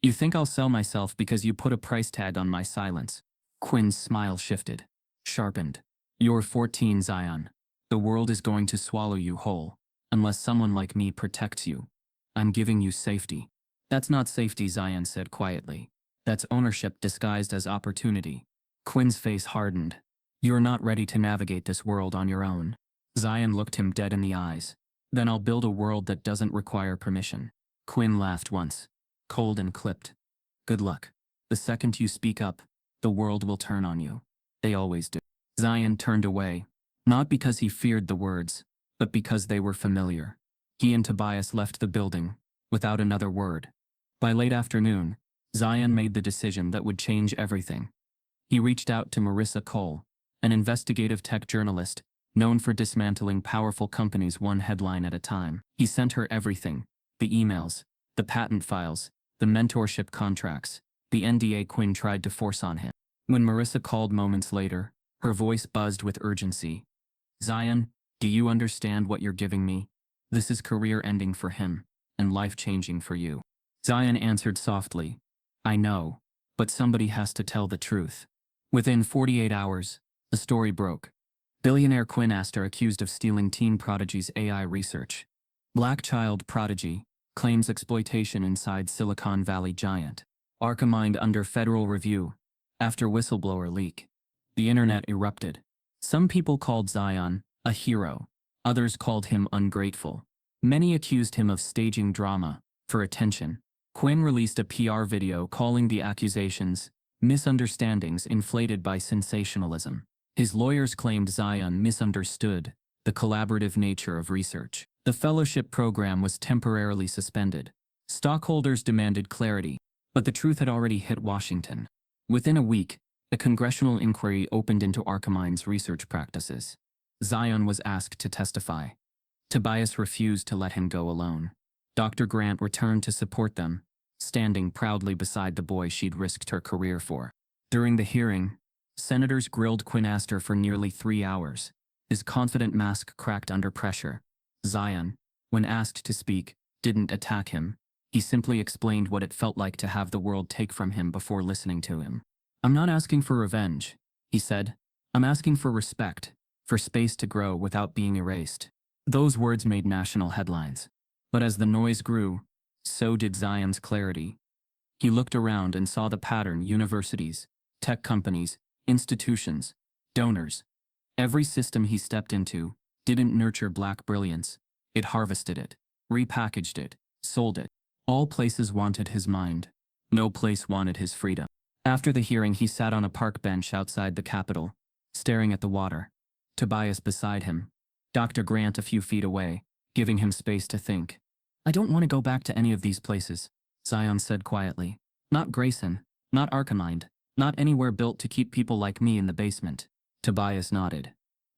You think I'll sell myself because you put a price tag on my silence? Quinn's smile shifted. Sharpened. You're 14, Zion. The world is going to swallow you whole, unless someone like me protects you. I'm giving you safety. That's not safety, Zion said quietly. That's ownership disguised as opportunity. Quinn's face hardened. You're not ready to navigate this world on your own. Zion looked him dead in the eyes. Then I'll build a world that doesn't require permission. Quinn laughed once, cold and clipped. Good luck. The second you speak up, the world will turn on you. They always do. Zion turned away, not because he feared the words, but because they were familiar. He and Tobias left the building, without another word. By late afternoon, Zion made the decision that would change everything. He reached out to Marissa Cole, an investigative tech journalist, known for dismantling powerful companies one headline at a time. He sent her everything: the emails, the patent files, the mentorship contracts, the NDA Quinn tried to force on him. When Marissa called moments later, her voice buzzed with urgency. Zion, do you understand what you're giving me? This is career-ending for him, and life-changing for you. Zion answered softly. I know, but somebody has to tell the truth. Within 48 hours, the story broke. Billionaire Quinn Astor accused of stealing teen prodigy's AI research. Black child prodigy claims exploitation inside Silicon Valley giant. Archimind under federal review. After whistleblower leak. The internet erupted. Some people called Zion a hero. Others called him ungrateful. Many accused him of staging drama for attention. Quinn released a PR video calling the accusations misunderstandings inflated by sensationalism. His lawyers claimed Zion misunderstood the collaborative nature of research. The fellowship program was temporarily suspended. Stockholders demanded clarity, but the truth had already hit Washington. Within a week, a congressional inquiry opened into Archimind's research practices. Zion was asked to testify. Tobias refused to let him go alone. Dr. Grant returned to support them, standing proudly beside the boy she'd risked her career for. During the hearing, senators grilled Quinn Astor for nearly 3 hours. His confident mask cracked under pressure. Zion, when asked to speak, didn't attack him. He simply explained what it felt like to have the world take from him before listening to him. I'm not asking for revenge, he said. I'm asking for respect, for space to grow without being erased. Those words made national headlines. But as the noise grew, so did Zion's clarity. He looked around and saw the pattern: universities, tech companies, institutions, donors. Every system he stepped into didn't nurture black brilliance. It harvested it, repackaged it, sold it. All places wanted his mind. No place wanted his freedom. After the hearing, he sat on a park bench outside the Capitol, staring at the water. Tobias beside him. Dr. Grant a few feet away, giving him space to think. I don't want to go back to any of these places, Zion said quietly. Not Grayson, not Arkhamind, not anywhere built to keep people like me in the basement. Tobias nodded.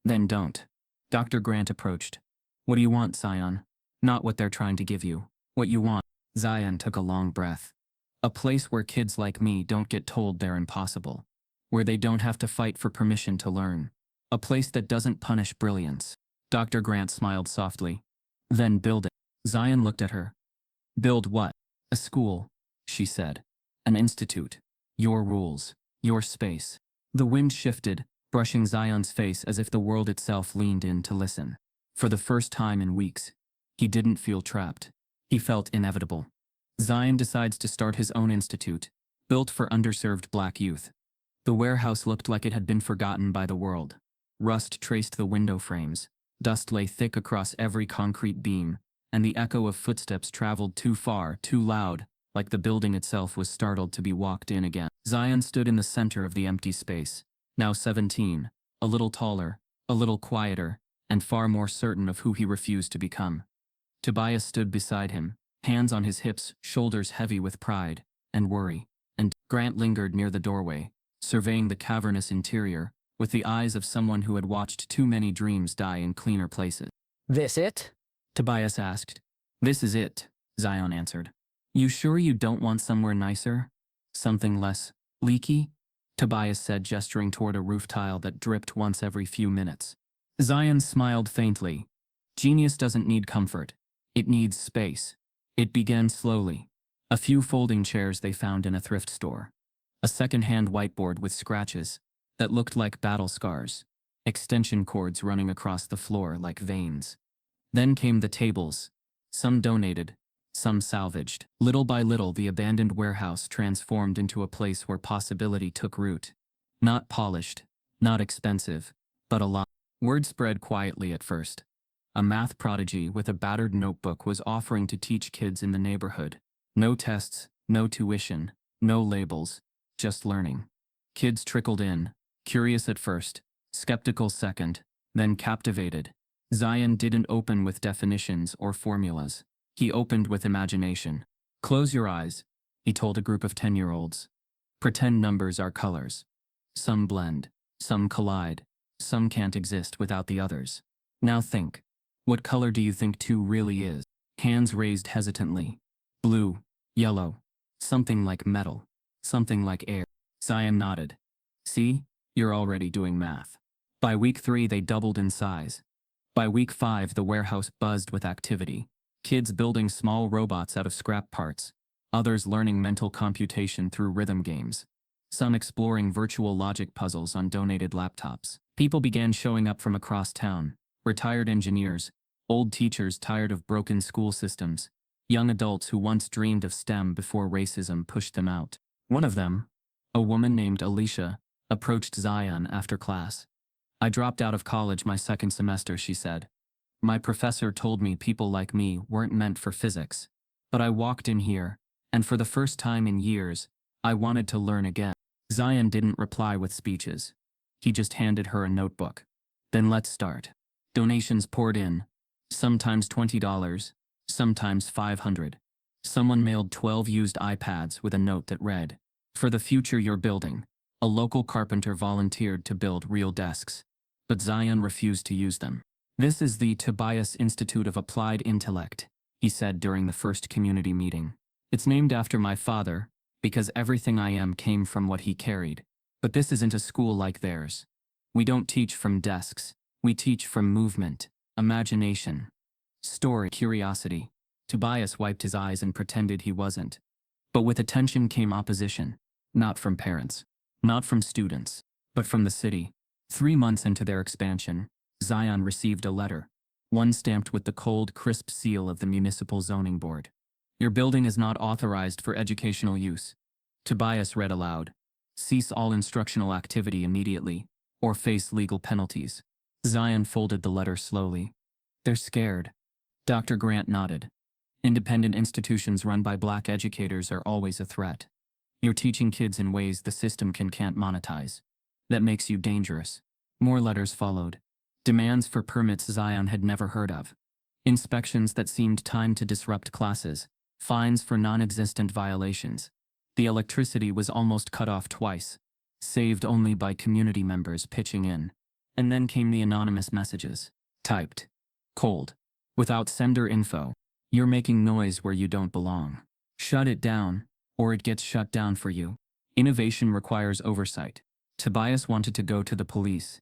Then don't. Dr. Grant approached. What do you want, Zion? Not what they're trying to give you. What you want. Zion took a long breath. A place where kids like me don't get told they're impossible. Where they don't have to fight for permission to learn. A place that doesn't punish brilliance. Dr. Grant smiled softly. Then build it. Zion looked at her. Build what? A school, she said. An institute. Your rules. Your space. The wind shifted, brushing Zion's face as if the world itself leaned in to listen. For the first time in weeks, he didn't feel trapped. He felt inevitable. Zion decides to start his own institute, built for underserved black youth. The warehouse looked like it had been forgotten by the world. Rust traced the window frames. Dust lay thick across every concrete beam, and the echo of footsteps traveled too far, too loud, like the building itself was startled to be walked in again. Zion stood in the center of the empty space, now 17, a little taller, a little quieter, and far more certain of who he refused to become. Tobias stood beside him, hands on his hips, shoulders heavy with pride and worry, and Grant lingered near the doorway, surveying the cavernous interior, with the eyes of someone who had watched too many dreams die in cleaner places. This it? Tobias asked. This is it, Zion answered. You sure you don't want somewhere nicer? Something less leaky? Tobias said, gesturing toward a roof tile that dripped once every few minutes. Zion smiled faintly. Genius doesn't need comfort. It needs space. It began slowly. A few folding chairs they found in a thrift store. A second-hand whiteboard with scratches that looked like battle scars. Extension cords running across the floor like veins. Then came the tables. Some donated, some salvaged. Little by little, the abandoned warehouse transformed into a place where possibility took root. Not polished, not expensive, but alive. Word spread quietly at first. A math prodigy with a battered notebook was offering to teach kids in the neighborhood. No tests, no tuition, no labels, just learning. Kids trickled in, curious at first, skeptical second, then captivated. Zion didn't open with definitions or formulas. He opened with imagination. Close your eyes, he told a group of 10-year-olds. Pretend numbers are colors. Some blend, some collide, some can't exist without the others. Now think. What color do you think 2 really is? Hands raised hesitantly. Blue, yellow, something like metal, something like air. Zion nodded. See, you're already doing math. By week 3, they doubled in size. By week 5, the warehouse buzzed with activity. Kids building small robots out of scrap parts. Others learning mental computation through rhythm games. Some exploring virtual logic puzzles on donated laptops. People began showing up from across town. Retired engineers, old teachers tired of broken school systems, young adults who once dreamed of STEM before racism pushed them out. One of them, a woman named Alicia, approached Zion after class. I dropped out of college my second semester, she said. My professor told me people like me weren't meant for physics. But I walked in here, and for the first time in years, I wanted to learn again. Zion didn't reply with speeches. He just handed her a notebook. Then let's start. Donations poured in. Sometimes $20, sometimes $500. Someone mailed 12 used iPads with a note that read, "For the future you're building." A local carpenter volunteered to build real desks. But Zion refused to use them. This is the Tobias Institute of Applied Intellect, he said during the first community meeting. It's named after my father, because everything I am came from what he carried. But this isn't a school like theirs. We don't teach from desks. We teach from movement, imagination, story, curiosity. Tobias wiped his eyes and pretended he wasn't. But with attention came opposition. Not from parents. Not from students. But from the city. 3 months into their expansion, Zion received a letter. One stamped with the cold, crisp seal of the Municipal Zoning Board. Your building is not authorized for educational use. Tobias read aloud. Cease all instructional activity immediately, or face legal penalties. Zion folded the letter slowly. They're scared. Dr. Grant nodded. Independent institutions run by black educators are always a threat. You're teaching kids in ways the system can't monetize. That makes you dangerous. More letters followed. Demands for permits Zion had never heard of. Inspections that seemed timed to disrupt classes. Fines for non-existent violations. The electricity was almost cut off twice, saved only by community members pitching in. And then came the anonymous messages. Typed. Cold. Without sender info. You're making noise where you don't belong. Shut it down, or it gets shut down for you. Innovation requires oversight. Tobias wanted to go to the police,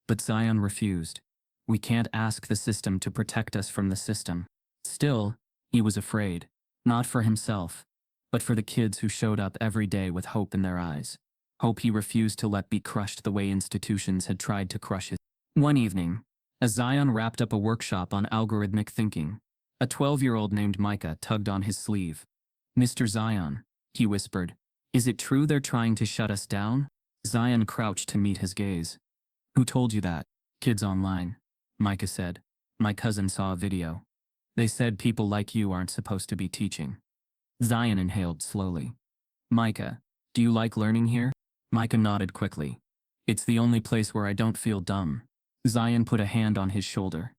but Zion refused. We can't ask the system to protect us from the system. Still, he was afraid. Not for himself, but for the kids who showed up every day with hope in their eyes. Hope he refused to let be crushed the way institutions had tried to crush his. One evening, as Zion wrapped up a workshop on algorithmic thinking, a 12-year-old named Micah tugged on his sleeve. "Mr. Zion," he whispered, "is it true they're trying to shut us down?" Zion crouched to meet his gaze. "Who told you that?" "Kids online," Micah said. "My cousin saw a video. They said people like you aren't supposed to be teaching." Zion inhaled slowly. "Micah, do you like learning here?" Micah nodded quickly. "It's the only place where I don't feel dumb." Zion put a hand on his shoulder.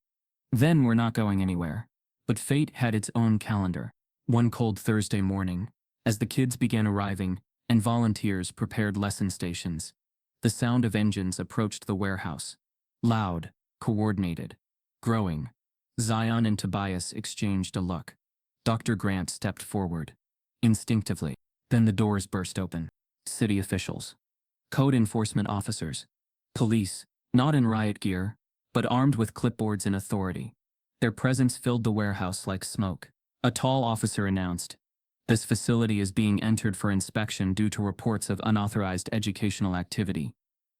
"Then we're not going anywhere." But fate had its own calendar. One cold Thursday morning, as the kids began arriving and volunteers prepared lesson stations, the sound of engines approached the warehouse. Loud, coordinated, growing. Zion and Tobias exchanged a look. Dr. Grant stepped forward. Instinctively. Then the doors burst open. City officials. Code enforcement officers. Police, not in riot gear, but armed with clipboards and authority. Their presence filled the warehouse like smoke. A tall officer announced, "This facility is being entered for inspection due to reports of unauthorized educational activity."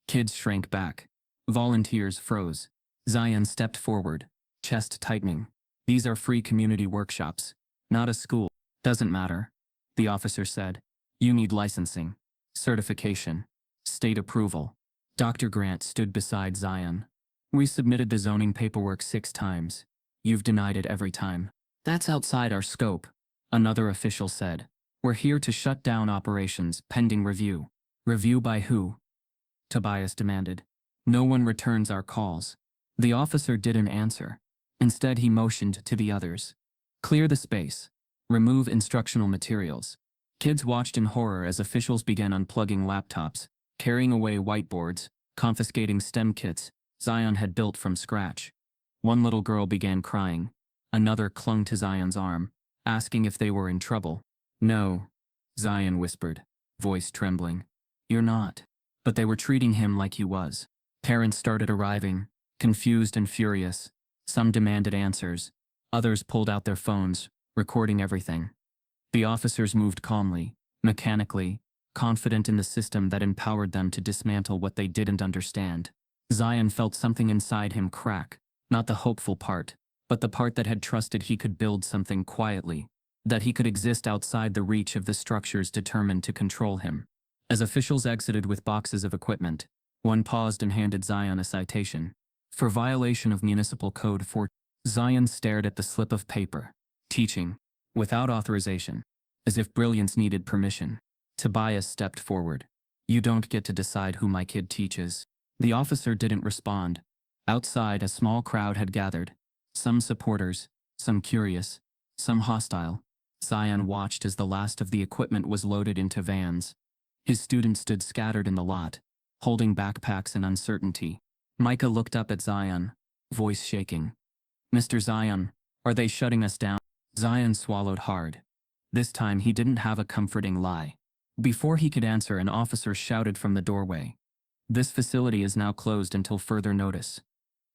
Kids shrank back. Volunteers froze. Zion stepped forward, chest tightening. "These are free community workshops, not a school." "Doesn't matter," the officer said. "You need licensing, certification, state approval." Dr. Grant stood beside Zion. "We submitted the zoning paperwork 6 times. You've denied it every time." "That's outside our scope," another official said. "We're here to shut down operations pending review." "Review by who?" Tobias demanded. "No one returns our calls." The officer didn't answer. Instead, he motioned to the others. "Clear the space. Remove instructional materials." Kids watched in horror as officials began unplugging laptops, carrying away whiteboards, confiscating STEM kits Zion had built from scratch. One little girl began crying. Another clung to Zion's arm, asking if they were in trouble. "No," Zion whispered, voice trembling. "You're not." But they were treating him like he was. Parents started arriving, confused and furious. Some demanded answers. Others pulled out their phones, recording everything. The officers moved calmly, mechanically, confident in the system that empowered them to dismantle what they didn't understand. Zion felt something inside him crack, not the hopeful part, but the part that had trusted he could build something quietly, that he could exist outside the reach of the structures determined to control him. As officials exited with boxes of equipment, one paused and handed Zion a citation. For violation of Municipal Code 4. Zion stared at the slip of paper. Teaching. Without authorization. As if brilliance needed permission. Tobias stepped forward. "You don't get to decide who my kid teaches." The officer didn't respond. Outside, a small crowd had gathered. Some supporters, some curious, some hostile. Zion watched as the last of the equipment was loaded into vans. His students stood scattered in the lot, holding backpacks in uncertainty. Micah looked up at Zion, voice shaking. "Mr. Zion, are they shutting us down?" Zion swallowed hard. This time he didn't have a comforting lie. Before he could answer, an officer shouted from the doorway. "This facility is now closed until further notice.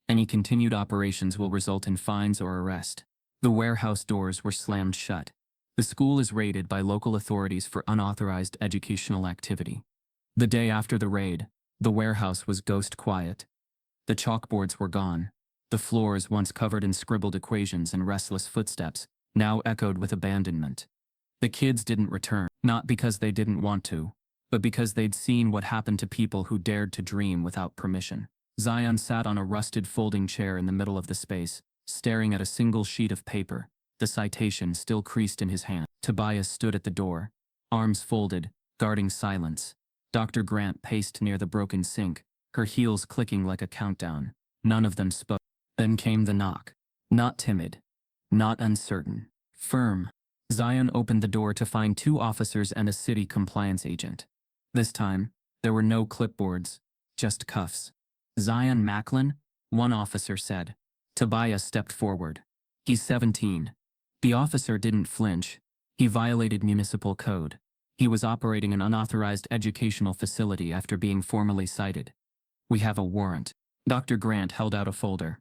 Any continued operations will result in fines or arrest." The warehouse doors were slammed shut. The school is raided by local authorities for unauthorized educational activity. The day after the raid, the warehouse was ghost quiet. The chalkboards were gone. The floors, once covered in scribbled equations and restless footsteps, now echoed with abandonment. The kids didn't return, not because they didn't want to, but because they'd seen what happened to people who dared to dream without permission. Zion sat on a rusted folding chair in the middle of the space, staring at a single sheet of paper. the citation still creased in his hand. Tobias stood at the door, arms folded, guarding silence. Dr. Grant paced near the broken sink, her heels clicking like a countdown. None of them spoke. Then came the knock. Not timid. Not uncertain. Firm. Zion opened the door to find 2 officers and a city compliance agent. This time, there were no clipboards, just cuffs. Zion Macklin? One officer said. Tobias stepped forward. He's 17. The officer didn't flinch. He violated municipal code. He was operating an unauthorized educational facility after being formally cited. We have a warrant. Dr. Grant held out a folder.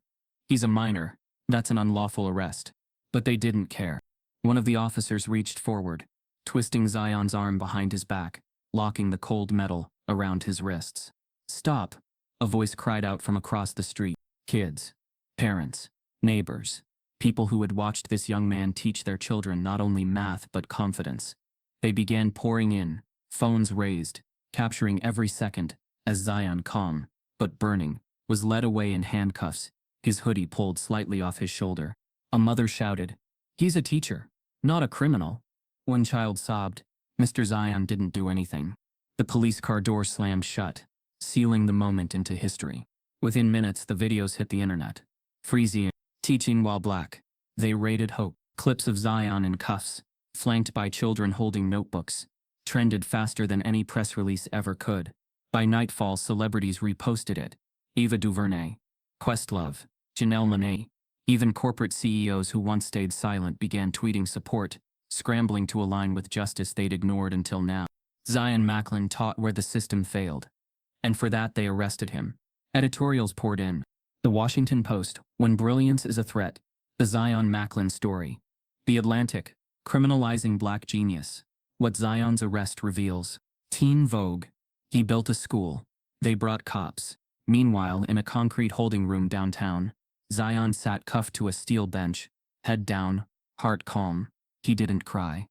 He's a minor. That's an unlawful arrest. But they didn't care. One of the officers reached forward, twisting Zion's arm behind his back, locking the cold metal around his wrists. Stop! A voice cried out from across the street. Kids, parents, neighbors, people who had watched this young man teach their children not only math but confidence. They began pouring in, phones raised, capturing every second, as Zion, calm, but burning, was led away in handcuffs, his hoodie pulled slightly off his shoulder. A mother shouted, "He's a teacher, not a criminal." One child sobbed. Mr. Zion didn't do anything. The police car door slammed shut, sealing the moment into history. Within minutes, the videos hit the internet. Freezy, teaching while black. They raided Hope. Clips of Zion in cuffs, flanked by children holding notebooks, trended faster than any press release ever could. By nightfall, celebrities reposted it. Ava DuVernay, Questlove, Janelle Monáe. Even corporate CEOs who once stayed silent began tweeting support, scrambling to align with justice they'd ignored until now. Zion Macklin taught where the system failed. And for that they arrested him. Editorials poured in. The Washington Post, when brilliance is a threat. The Zion Macklin story. The Atlantic, criminalizing black genius. What Zion's arrest reveals. Teen Vogue. He built a school. They brought cops. Meanwhile, in a concrete holding room downtown, Zion sat cuffed to a steel bench, head down, heart calm. He didn't cry.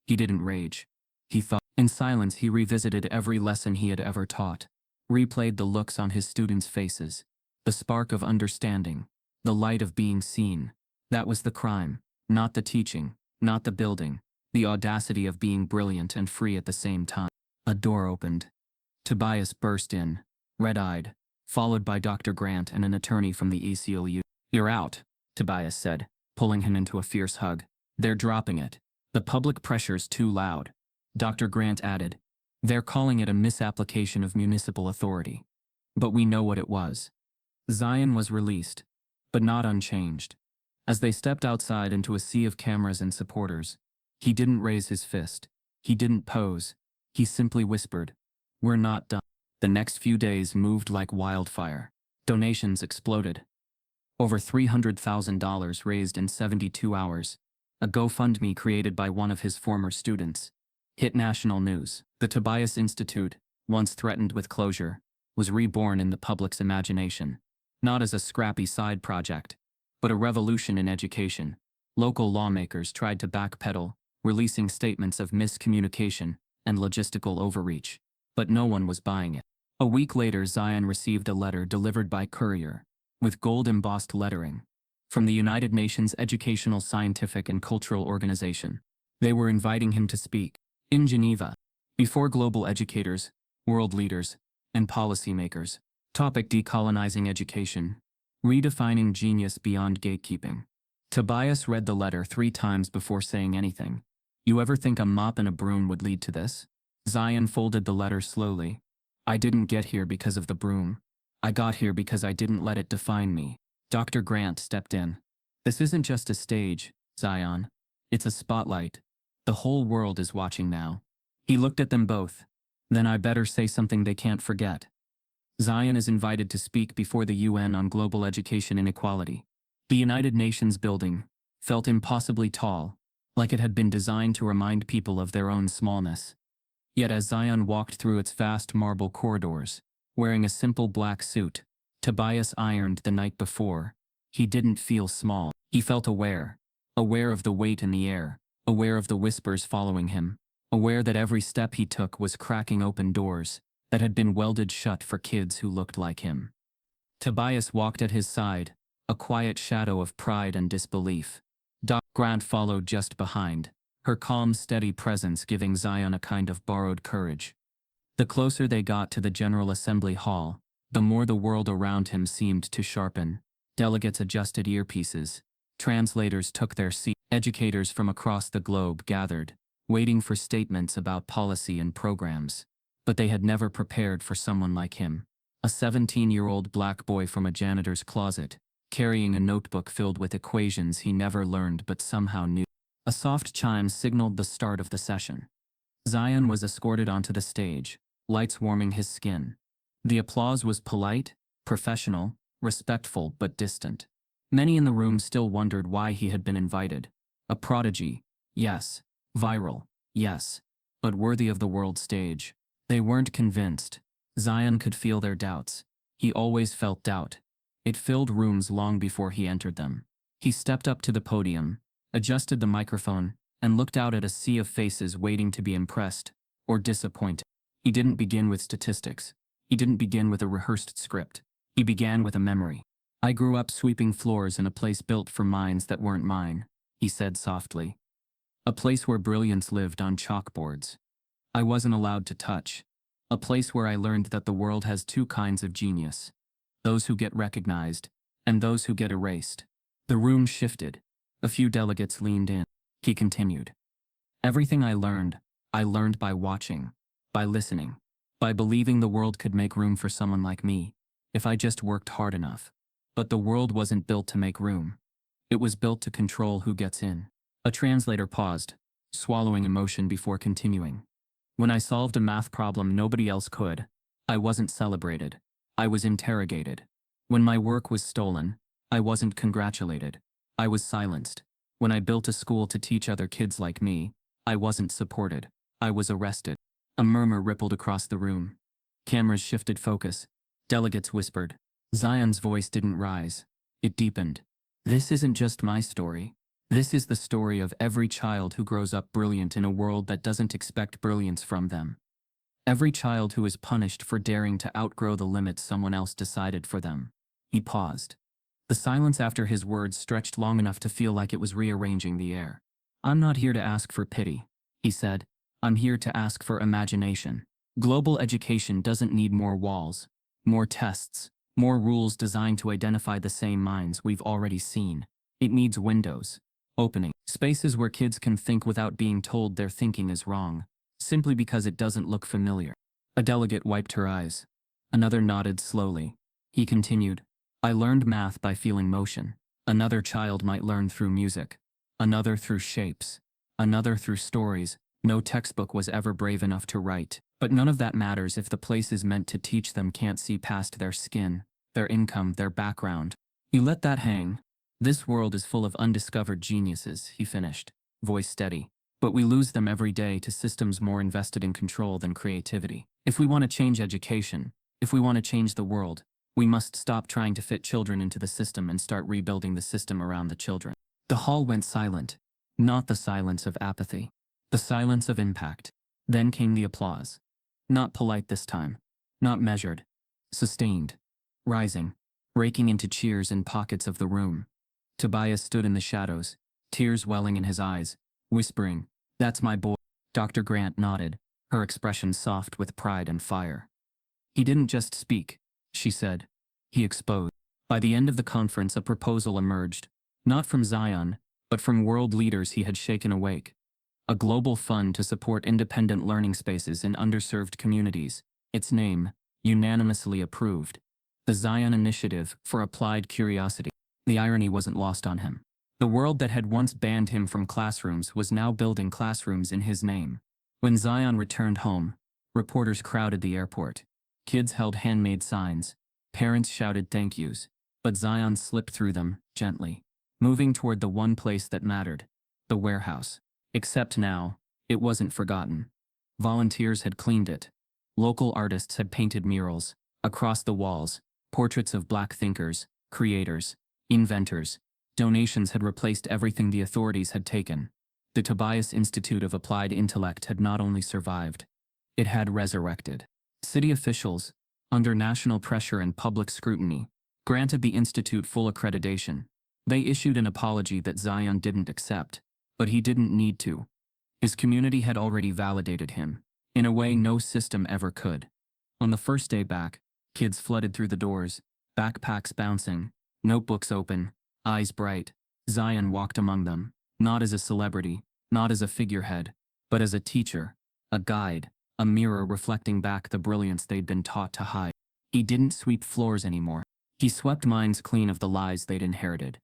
He didn't rage. He thought. In silence, he revisited every lesson he had ever taught. Replayed the looks on his students' faces. The spark of understanding. The light of being seen. That was the crime. Not the teaching. Not the building. The audacity of being brilliant and free at the same time. A door opened. Tobias burst in, red-eyed, followed by Dr. Grant and an attorney from the ACLU. "You're out," Tobias said, pulling him into a fierce hug. "They're dropping it. The public pressure's too loud." Dr. Grant added, "They're calling it a misapplication of municipal authority. But we know what it was." Zion was released, but not unchanged. As they stepped outside into a sea of cameras and supporters, he didn't raise his fist. He didn't pose. He simply whispered, "We're not done." The next few days moved like wildfire. Donations exploded. Over $300,000 raised in 72 hours. A GoFundMe created by one of his former students hit national news. The Tobias Institute, once threatened with closure, was reborn in the public's imagination, not as a scrappy side project, but a revolution in education. Local lawmakers tried to backpedal, releasing statements of miscommunication and logistical overreach, but no one was buying it. A week later, Zion received a letter delivered by courier, with gold-embossed lettering, from the United Nations Educational, Scientific and Cultural Organization. They were inviting him to speak, in Geneva, before global educators, world leaders, and policymakers. Topic: decolonizing education. Redefining genius beyond gatekeeping. Tobias read the letter 3 times before saying anything. "You ever think a mop and a broom would lead to this?" Zion folded the letter slowly. "I didn't get here because of the broom. I got here because I didn't let it define me." Dr. Grant stepped in. "This isn't just a stage, Zion. It's a spotlight. The whole world is watching now." He looked at them both. "Then I better say something they can't forget. Zion is invited to speak before the UN on global education inequality." The United Nations building felt impossibly tall, like it had been designed to remind people of their own smallness. Yet as Zion walked through its vast marble corridors, wearing a simple black suit, Tobias ironed the night before, he didn't feel small. He felt aware of the weight in the air, aware of the whispers following him, aware that every step he took was cracking open doors that had been welded shut for kids who looked like him. Tobias walked at his side, a quiet shadow of pride and disbelief. Doc Grant followed just behind, her calm, steady presence giving Zion a kind of borrowed courage. The closer they got to the General Assembly Hall, the more the world around him seemed to sharpen. Delegates adjusted earpieces. Translators took their seats. Educators from across the globe gathered, waiting for statements about policy and programs. But they had never prepared for someone like him. A 17-year-old black boy from a janitor's closet, carrying a notebook filled with equations he never learned but somehow knew. A soft chime signaled the start of the session. Zion was escorted onto the stage, lights warming his skin. The applause was polite, professional, respectful but distant. Many in the room still wondered why he had been invited. A prodigy, yes. Viral, yes. But worthy of the world stage. They weren't convinced. Zion could feel their doubts. He always felt doubt. It filled rooms long before he entered them. He stepped up to the podium, adjusted the microphone, and looked out at a sea of faces waiting to be impressed or disappointed. He didn't begin with statistics. He didn't begin with a rehearsed script. He began with a memory. I grew up sweeping floors in a place built for minds that weren't mine, he said softly. A place where brilliance lived on chalkboards. I wasn't allowed to touch. A place where I learned that the world has two kinds of genius. Those who get recognized, and those who get erased. The room shifted. A few delegates leaned in. He continued. Everything I learned by watching, by listening, by believing the world could make room for someone like me, if I just worked hard enough. But the world wasn't built to make room. It was built to control who gets in. A translator paused, swallowing emotion before continuing. When I solved a math problem nobody else could, I wasn't celebrated. I was interrogated. When my work was stolen, I wasn't congratulated. I was silenced. When I built a school to teach other kids like me, I wasn't supported. I was arrested. A murmur rippled across the room. Cameras shifted focus. Delegates whispered. Zion's voice didn't rise. It deepened. This isn't just my story. This is the story of every child who grows up brilliant in a world that doesn't expect brilliance from them. Every child who is punished for daring to outgrow the limits someone else decided for them. He paused. The silence after his words stretched long enough to feel like it was rearranging the air. I'm not here to ask for pity, he said. I'm here to ask for imagination. Global education doesn't need more walls, more tests, more rules designed to identify the same minds we've already seen. It needs windows, opening, spaces where kids can think without being told their thinking is wrong, simply because it doesn't look familiar. A delegate wiped her eyes. Another nodded slowly. He continued. I learned math by feeling motion. Another child might learn through music. Another through shapes. Another through stories no textbook was ever brave enough to write. But none of that matters if the places meant to teach them can't see past their skin, their income, their background. You let that hang. This world is full of undiscovered geniuses, he finished, voice steady. But we lose them every day to systems more invested in control than creativity. If we want to change education, if we want to change the world, we must stop trying to fit children into the system and start rebuilding the system around the children. The hall went silent. Not the silence of apathy. The silence of impact. Then came the applause. Not polite this time. Not measured. Sustained. Rising. Breaking into cheers in pockets of the room. Tobias stood in the shadows, tears welling in his eyes, whispering, That's my boy. Dr. Grant nodded, her expression soft with pride and fire. He didn't just speak, she said. He exposed. By the end of the conference a proposal emerged, not from Zion, but from world leaders he had shaken awake. A global fund to support independent learning spaces in underserved communities, its name, unanimously approved. The Zion Initiative for Applied Curiosity. The irony wasn't lost on him. The world that had once banned him from classrooms was now building classrooms in his name. When Zion returned home, reporters crowded the airport. Kids held handmade signs. Parents shouted thank yous. But Zion slipped through them, gently, moving toward the one place that mattered, the warehouse. Except now, it wasn't forgotten. Volunteers had cleaned it. Local artists had painted murals. Across the walls, portraits of black thinkers, creators, inventors. Donations had replaced everything the authorities had taken. The Tobias Institute of Applied Intellect had not only survived, it had resurrected. City officials, under national pressure and public scrutiny, granted the institute full accreditation. They issued an apology that Zion didn't accept, but he didn't need to. His community had already validated him, in a way no system ever could. On the first day back, kids flooded through the doors, backpacks bouncing, notebooks open, eyes bright. Zion walked among them, not as a celebrity, not as a figurehead, but as a teacher, a guide, a mirror reflecting back the brilliance they'd been taught to hide. He didn't sweep floors anymore. He swept minds clean of the lies they'd inherited.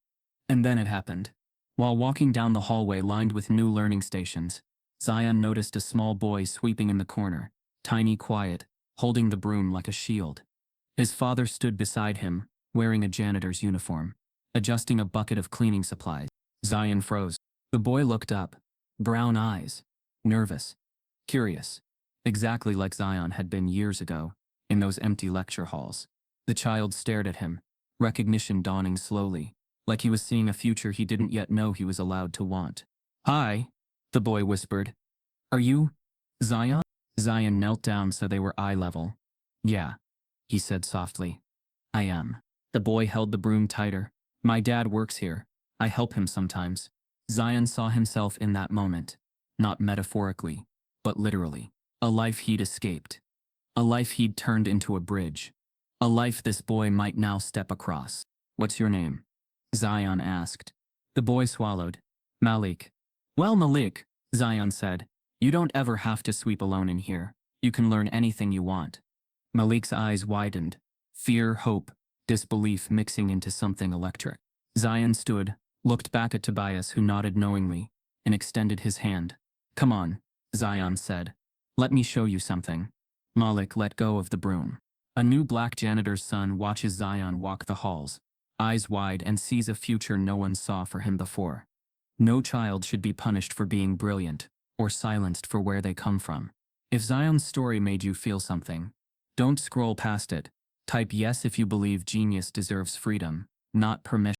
And then it happened. While walking down the hallway lined with new learning stations, Zion noticed a small boy sweeping in the corner, tiny, quiet, holding the broom like a shield. His father stood beside him, wearing a janitor's uniform, adjusting a bucket of cleaning supplies. Zion froze. The boy looked up, brown eyes, nervous, curious, exactly like Zion had been years ago, in those empty lecture halls. The child stared at him, recognition dawning slowly, like he was seeing a future he didn't yet know he was allowed to want. "Hi," the boy whispered. "Are you Zion?" Zion knelt down so they were eye level. "Yeah," he said softly. "I am." The boy held the broom tighter. "My dad works here. I help him sometimes." Zion saw himself in that moment, not metaphorically, but literally. A life he'd escaped. A life he'd turned into a bridge. A life this boy might now step across. "What's your name?" Zion asked. The boy swallowed. "Malik." "Well, Malik," Zion said, "you don't ever have to sweep alone in here. You can learn anything you want." Malik's eyes widened. Fear, hope, disbelief mixing into something electric. Zion stood, looked back at Tobias, who nodded knowingly, and extended his hand. "Come on," Zion said. "Let me show you something." Malik let go of the broom. A new black janitor's son watches Zion walk the halls, eyes wide, and sees a future no one saw for him before. No child should be punished for being brilliant, or silenced for where they come from. If Zion's story made you feel something, don't scroll past it. Type yes if you believe genius deserves freedom, not permission.